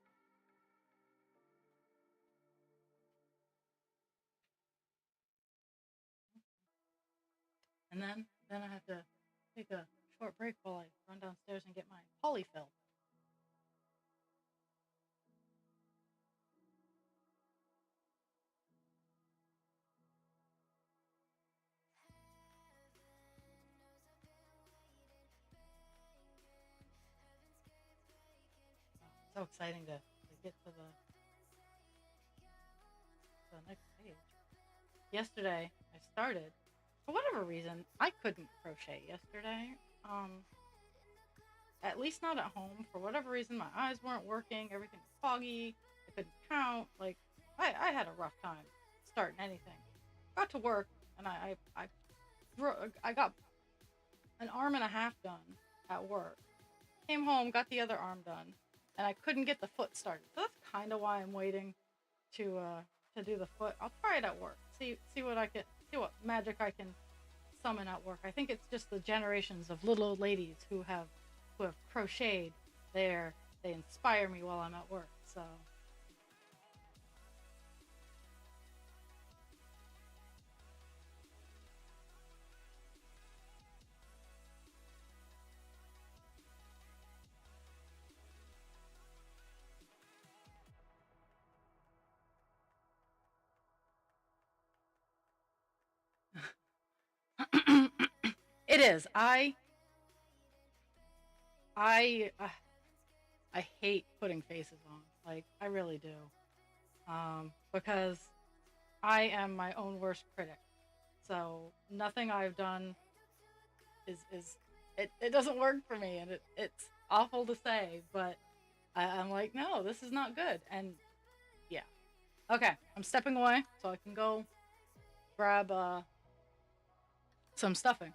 And then I have to take a short break while I run downstairs and get my polyfill. So exciting to get to the next page. Yesterday I started, for whatever reason, I couldn't crochet yesterday. At least not at home. For whatever reason, my eyes weren't working. Everything was foggy. I couldn't count. Like, I had a rough time starting anything. Got to work, and I got an arm and a half done at work. Came home, got the other arm done, and I couldn't get the foot started. So that's kind of why I'm waiting to do the foot. I'll try it at work. See what magic I can summon at work. I think it's just the generations of little old ladies who have who have crocheted there. They inspire me while I'm at work. So it is. I I hate putting faces on. Like I really do. Because I am my own worst critic. So nothing I've done is it doesn't work for me, and it's awful to say, but I'm like, no, this is not good. And yeah, okay, I'm stepping away so I can go grab some stuffing.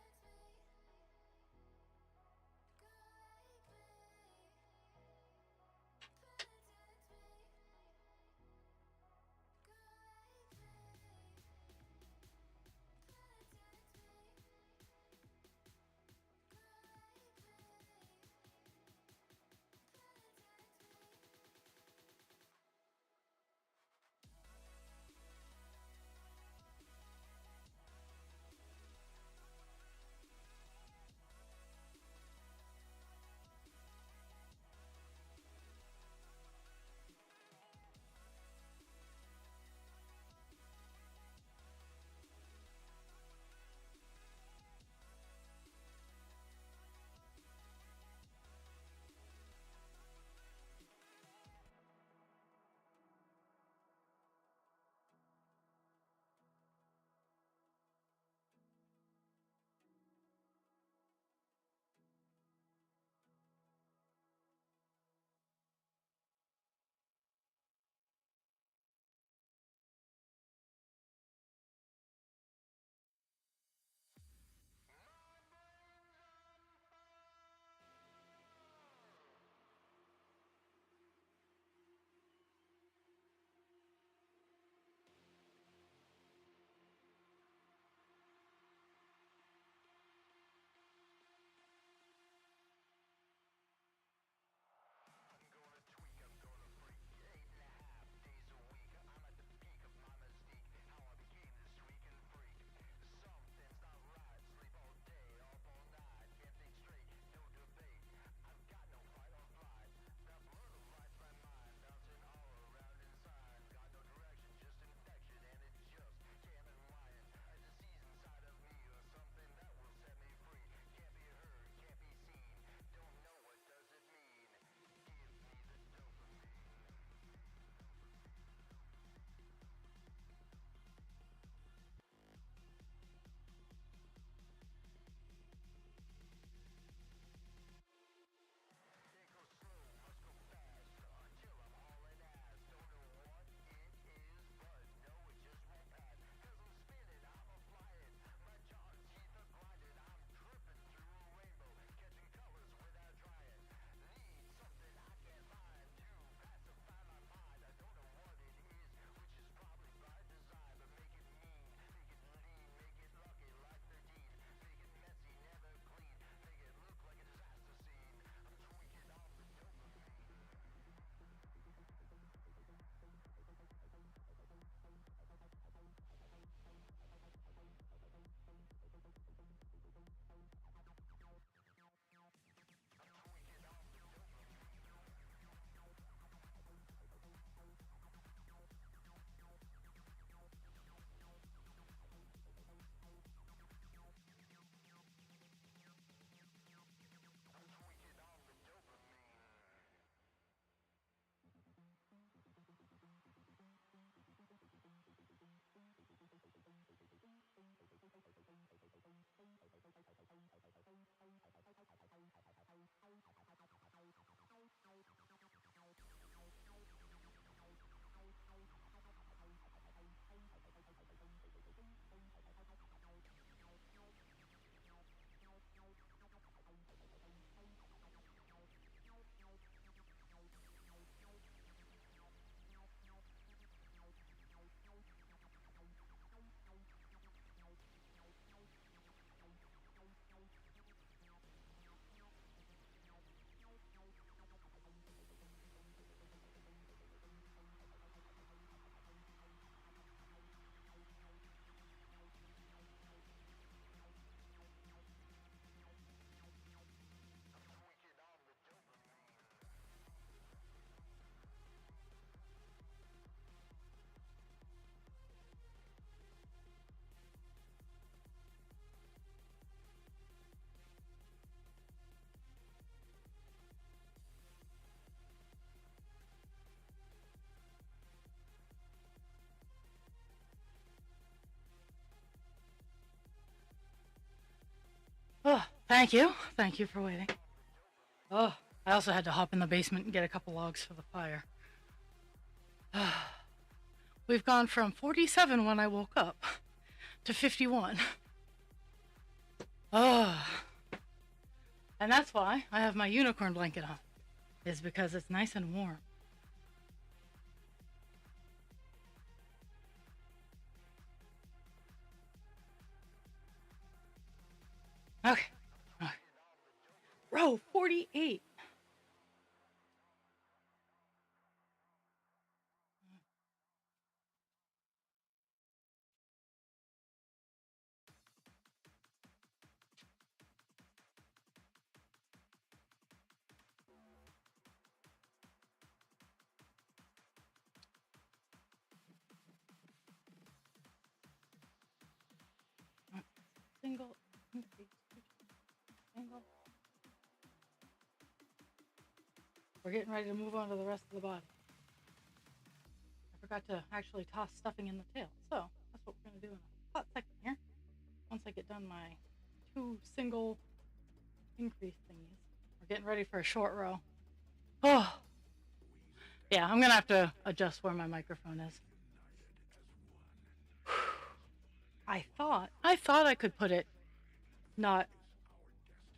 Thank you. Thank you for waiting. Oh, I also had to hop in the basement and get a couple logs for the fire. We've gone from 47 when I woke up to 51. Oh. And that's why I have my unicorn blanket on, is because it's nice and warm. Okay. Okay. Row 48. Single, single. We're getting ready to move on to the rest of the body. I forgot to actually toss stuffing in the tail, so that's what we're going to do in a hot second here. Once I get done my 2 single increase thingies. We're getting ready for a short row. Oh, yeah, I'm going to have to adjust where my microphone is. I thought I could put it not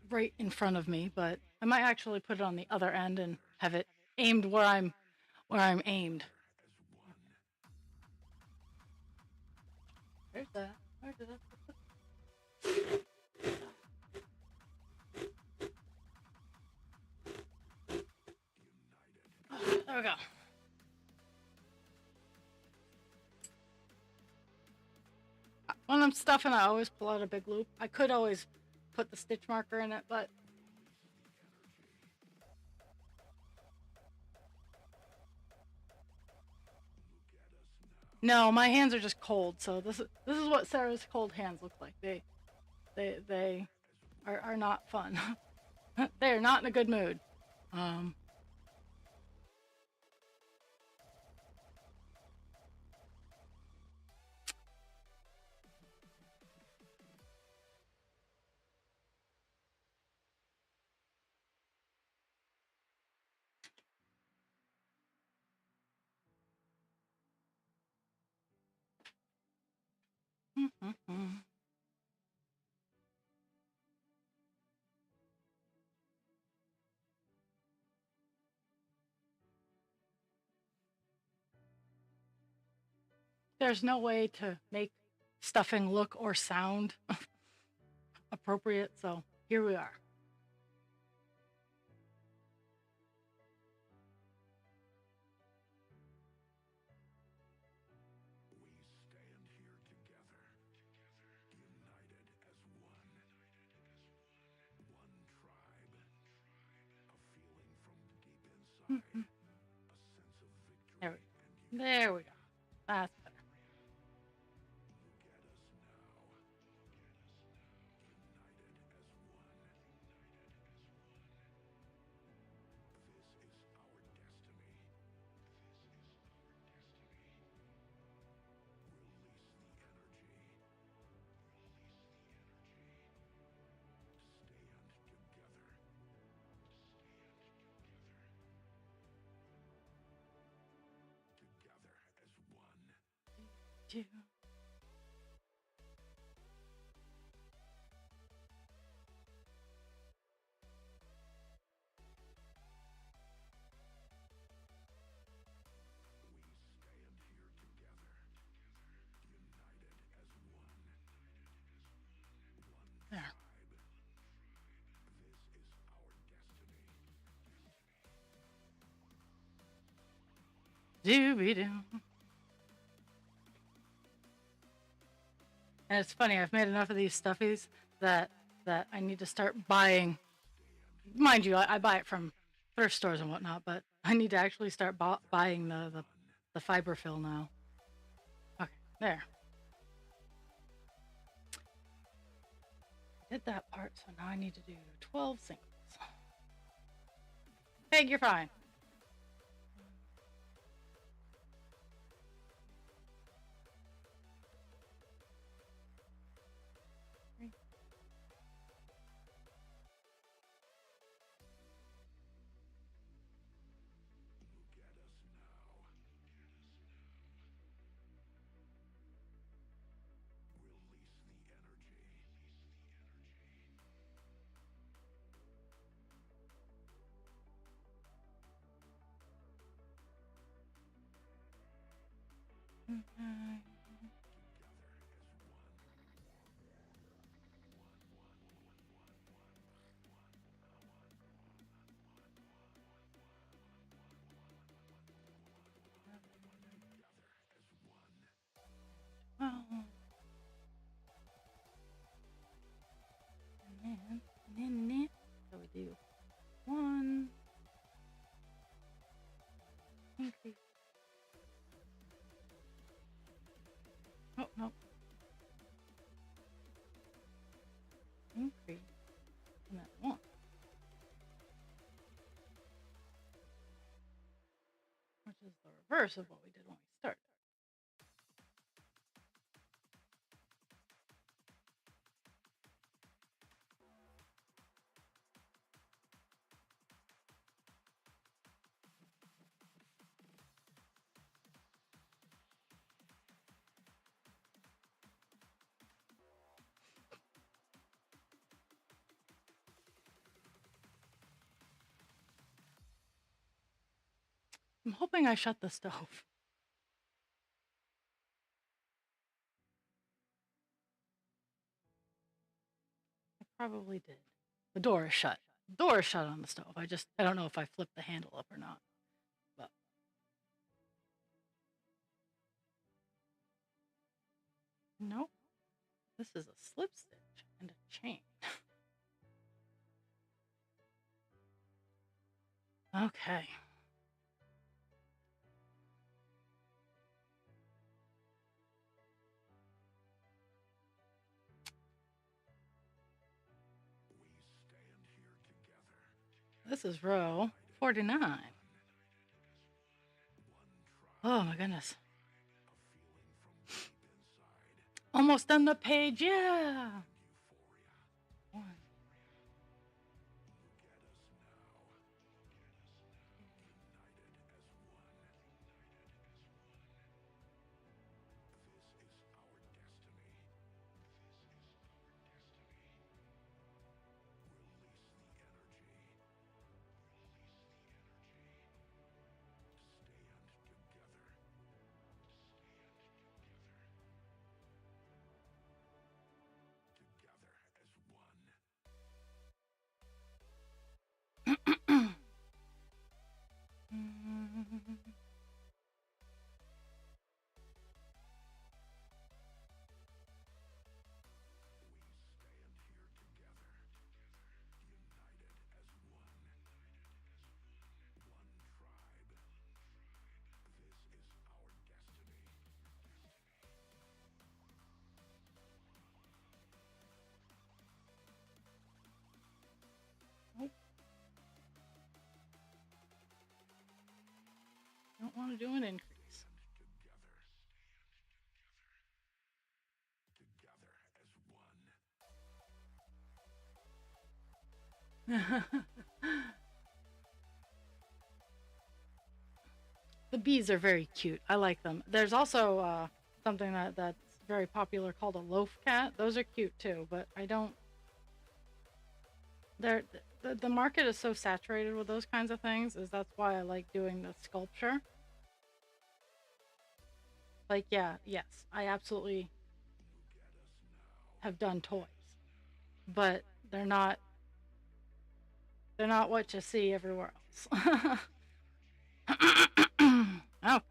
right in front of me, but I might actually put it on the other end and have it aimed where I'm aimed. Where's that? Where did that? There we go. When I'm stuffing, I always pull out a big loop. I could always put the stitch marker in it, but no, my hands are just cold. So this is what Sarah's cold hands look like. They are not fun. They are not in a good mood. There's no way to make stuffing look or sound appropriate, so here we are. There we go. That's better. Two. There. Doo-be-doo. And it's funny, I've made enough of these stuffies that I need to start buying. Mind you, I buy it from thrift stores and whatnot, but I need to actually start buying the fiber fill now. Okay, there. I did that part, so now I need to do 12 singles. Peg, you're fine. Increase. Oh, no. Increase. And then 1. Which is the reverse of what we did when we started. I'm hoping I shut the stove. I probably did. The door is shut. The door is shut on the stove. I don't know if I flipped the handle up or not. But nope. This is a slip stitch and a chain. Okay. This is row 49. Oh my goodness. Almost done the page, yeah. 1. Don't want to do an increase. The bees are very cute. I like them. There's also something that's very popular called a loaf cat. Those are cute too, but I don't. The market is so saturated with those kinds of things. That's why I like doing the sculpture. Like, yeah, yes, I absolutely have done toys, but they're not what you see everywhere else. Oh.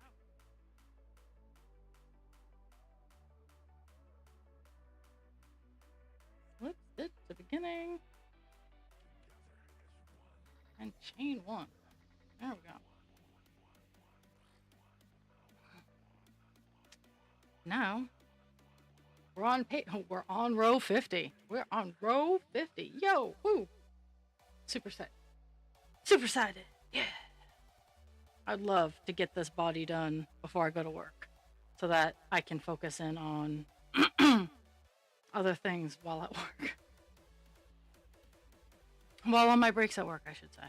Slip stitch to beginning. And chain 1. There we go. Now we're on row 50. We're on row 50. Yo, woo. Super excited. Super excited. Yeah. I'd love to get this body done before I go to work so that I can focus in on other things while at work. While on my breaks at work, I should say.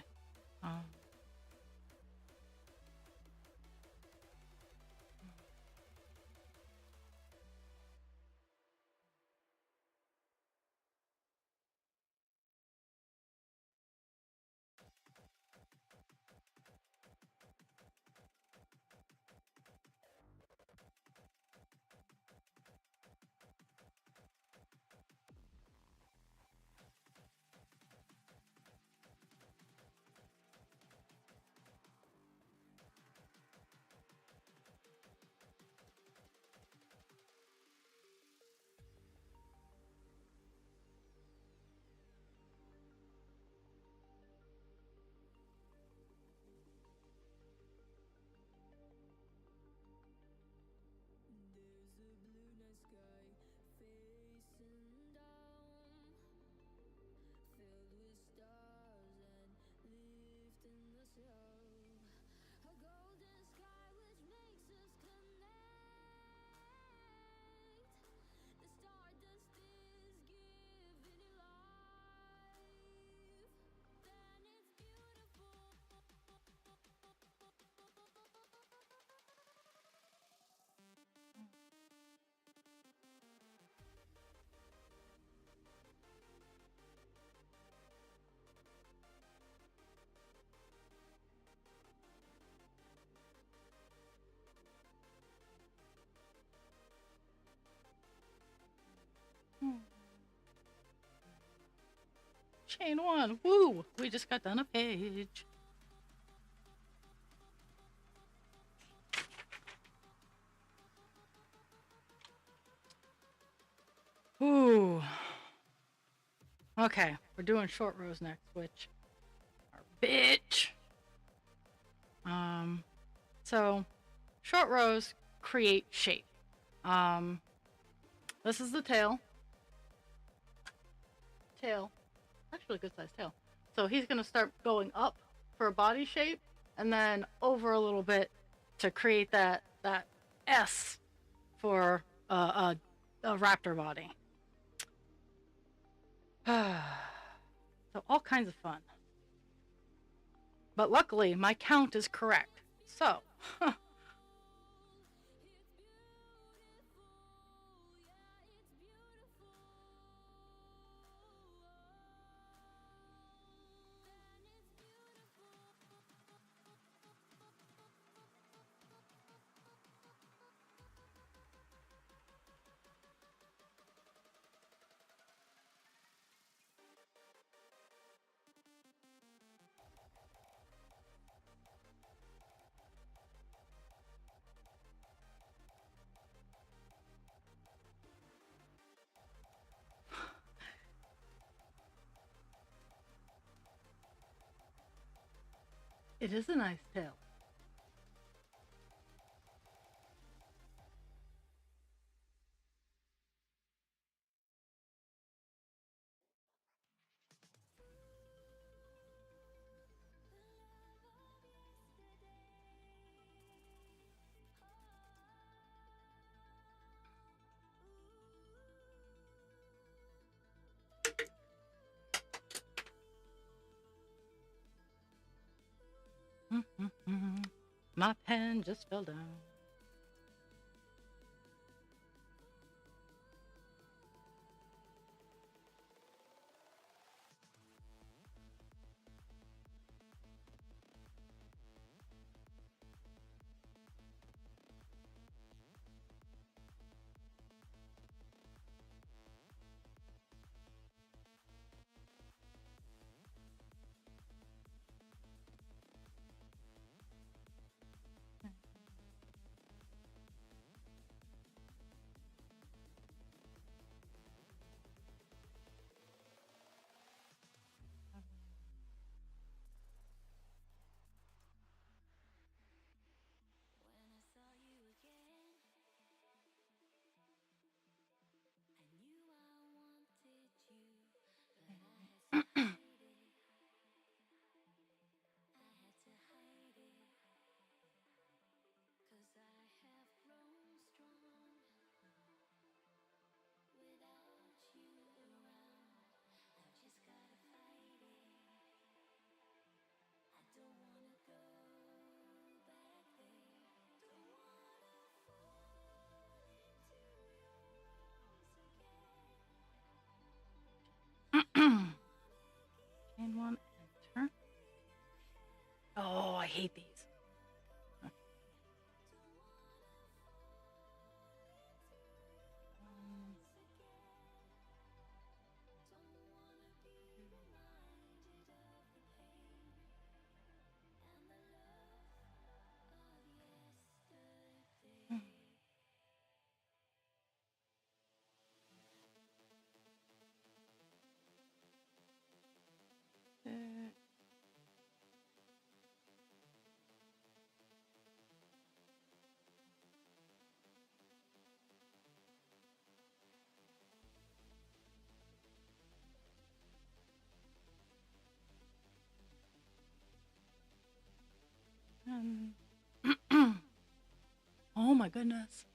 Chain one. Woo! We just got done a page. Ooh. Okay, we're doing short rows next, which are bitch. So short rows create shape. This is the tail. Actually a good sized tail. So he's gonna start going up for a body shape and then over a little bit to create that S for a raptor body. So all kinds of fun. But luckily my count is correct. So it is a nice tail. My pen just fell down. When I saw you again, I knew I wanted you, but I had to hide it. I had to hide it, 'cause I have grown strong without you around. I've just gotta fight it. I don't wanna go back there. Don't wanna fall into your arms again. Chain one, enter. Oh, I hate these. Oh my goodness.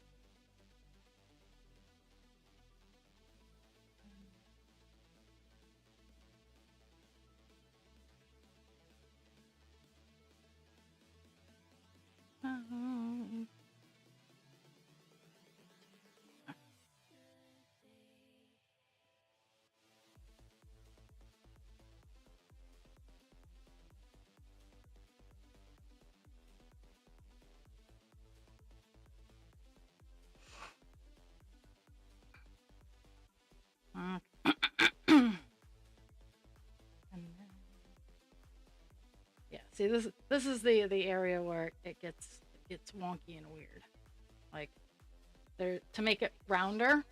See, this is the area where it gets wonky and weird. Like there, to make it rounder,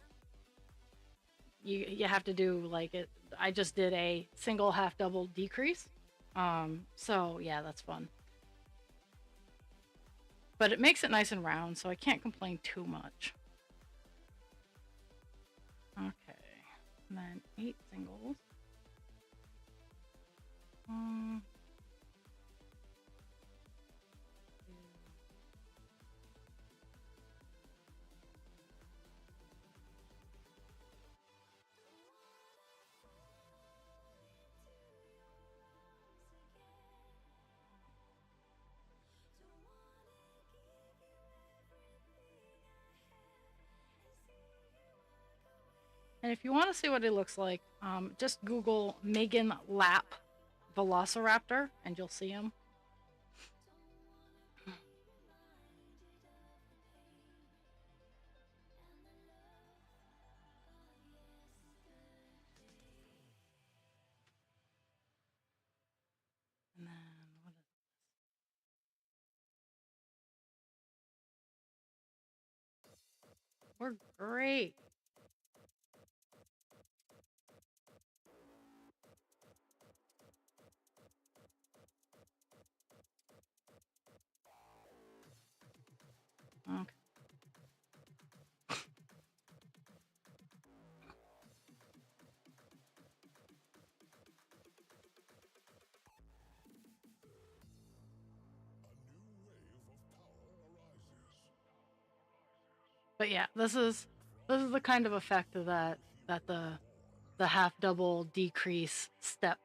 you have to do like it. I just did a single half double decrease. So yeah, that's fun. But it makes it nice and round, so I can't complain too much. Okay, and then 8 singles. And if you want to see what it looks like, just Google Megan Lap Velociraptor and you'll see him. And then what is this? We're great. Okay. But yeah, this is the kind of effect that the half double decrease step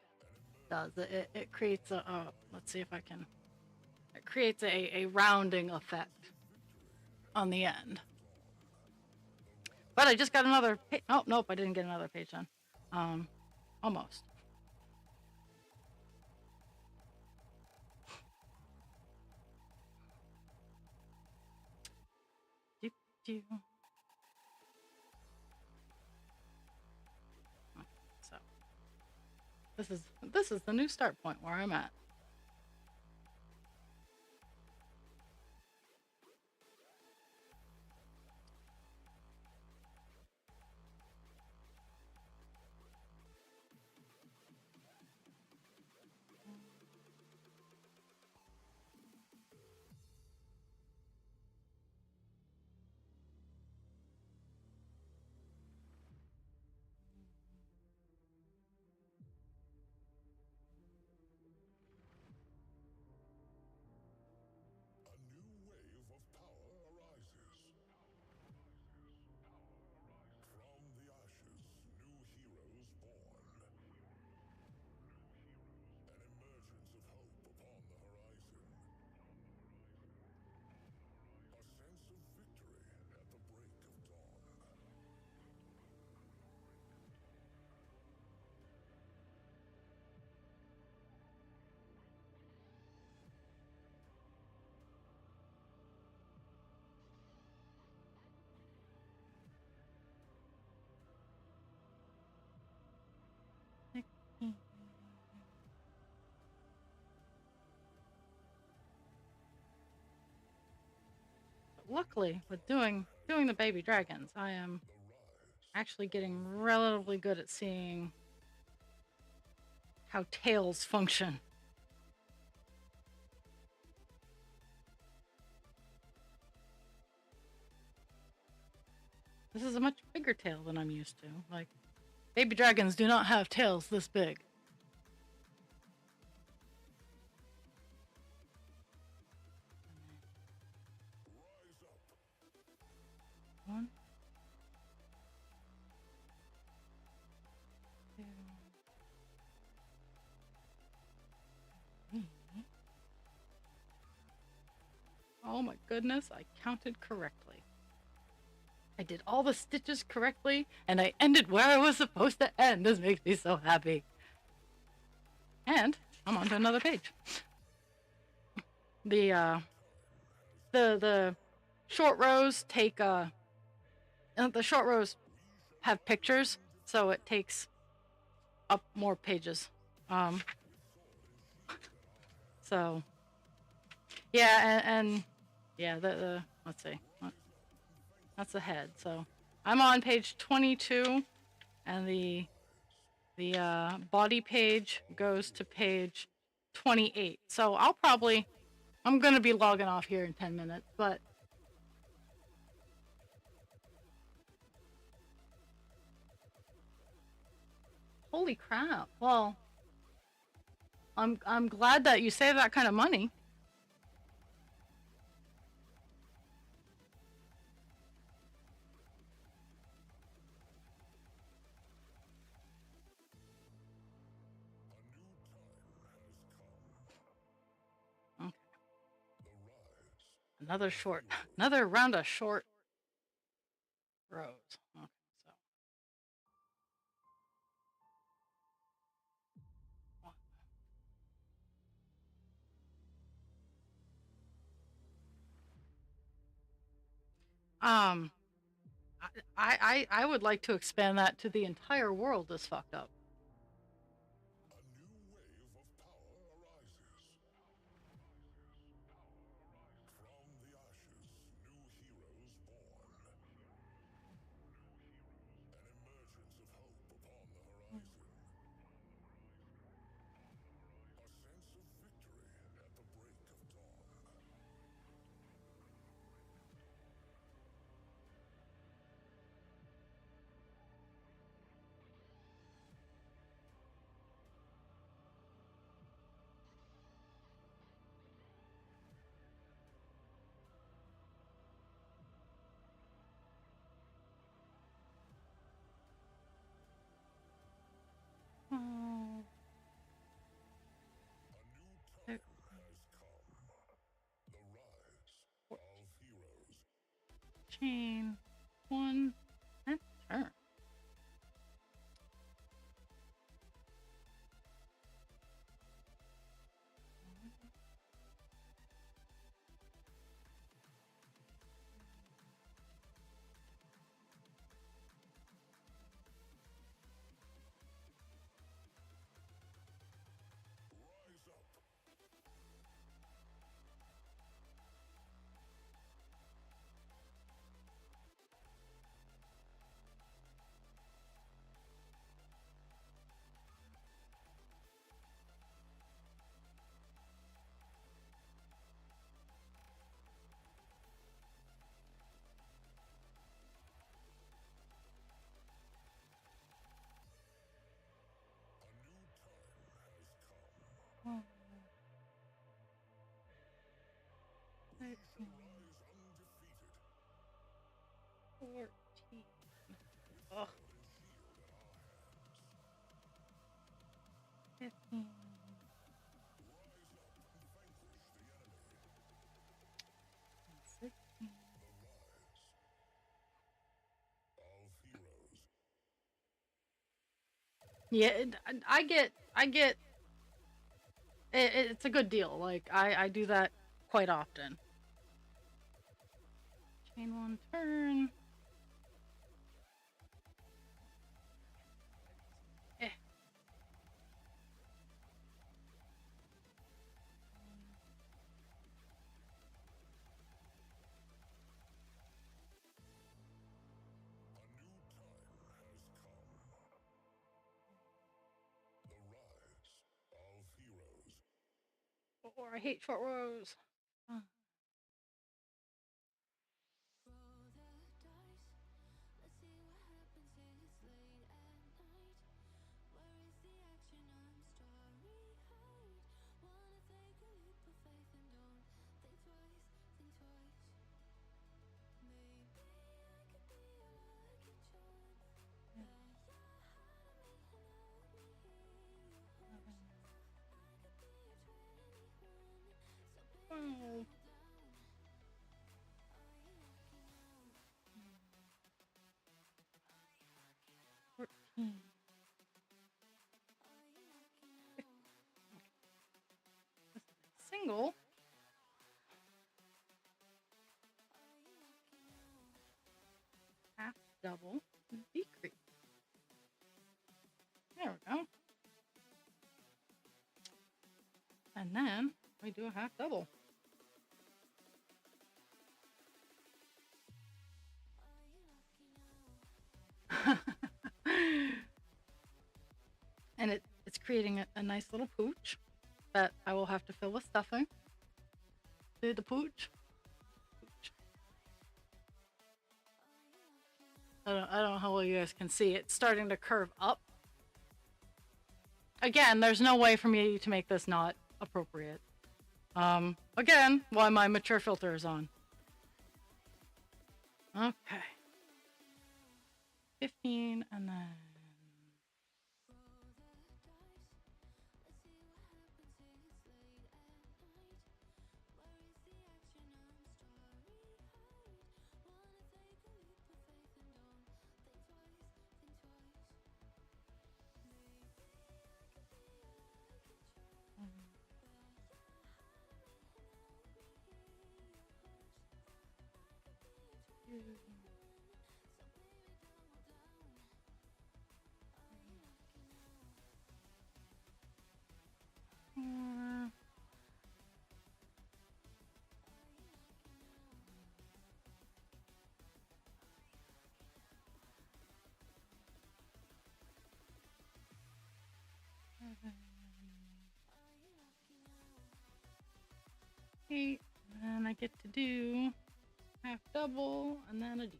does. It creates a let's see if I can. It creates a rounding effect on the end. But I just got another page. Oh nope, I didn't get another page done. Almost. Doop, doop. Okay, so this is the new start point where I'm at. Luckily, with doing the baby dragons, I am actually getting relatively good at seeing how tails function. This is a much bigger tail than I'm used to. Like, baby dragons do not have tails this big. One, two, three. Oh my goodness, I counted correctly. I did all the stitches correctly, and I ended where I was supposed to end. This makes me so happy. And I'm on to another page. The short rows take the short rows have pictures, so it takes up more pages. So yeah, and yeah, the let's see, that's the head. So I'm on page 22, and the body page goes to page 28. So I'm gonna be logging off here in 10 minutes, but holy crap. Well, I'm glad that you save that kind of money. Okay. Another round of short rows. Okay, so I would like to expand that to the entire world is fucked up. Oh, chain one and turn. Oh, 13, 14. Ugh. 15. 16. Yeah, I get it's a good deal. Like I do that quite often. Chain one turn. Eh. Or I hate short rows. Uh, Roll the dice. Let's see what happens. It's late at night. Where is the action? I'm starry eyed. Wanna take a leap of faith and don't think twice, think twice. Maybe I could be your lucky charm. yeah. That your heart on me and let me hear your heart. I could be your 21. So baby, are Oh. you down? Are you lucky now? 14. Are you lucky now? Single. Are you lucky now? Half double. Decrease. There we go. And then we creating a nice little pooch that I will have to fill with stuffing. See the pooch? I don't know how well you guys can see. It's starting to curve up. Again, there's no way for me to make this not appropriate. Again, why my mature filter is on. Okay. 15 and then... Eight, and I get to do half double and then a D.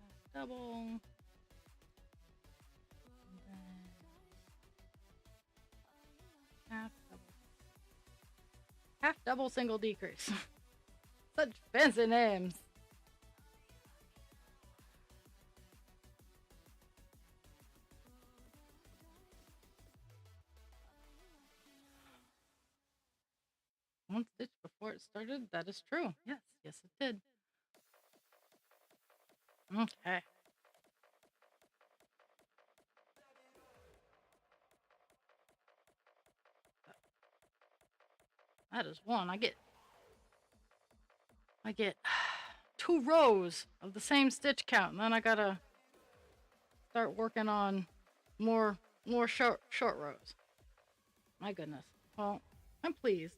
Half double. And then half double. Half double single decrease. Such fancy names. One stitch before it started? That is true. Yes, yes it did. Okay. That is one. I get 2 rows of the same stitch count, and then I gotta start working on more short rows. My goodness. Well, I'm pleased.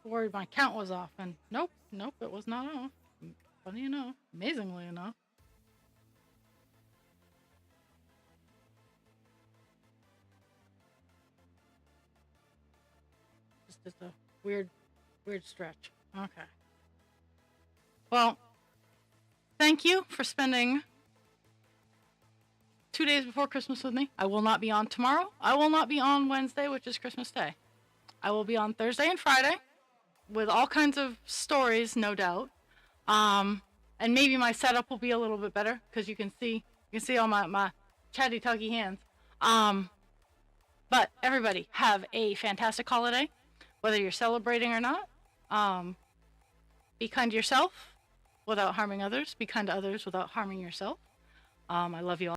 Worried my count was off, and nope, it was not off. Funny enough, amazingly enough. Just a weird stretch. Okay. Well, thank you for spending 2 days before Christmas with me. I will not be on tomorrow. I will not be on Wednesday, which is Christmas Day. I will be on Thursday and Friday with all kinds of stories, no doubt. And maybe my setup will be a little bit better because you can see all my chatty tuggy hands. But everybody have a fantastic holiday. whether you're celebrating or not. Be kind to yourself without harming others. Be kind to others without harming yourself. I love you all.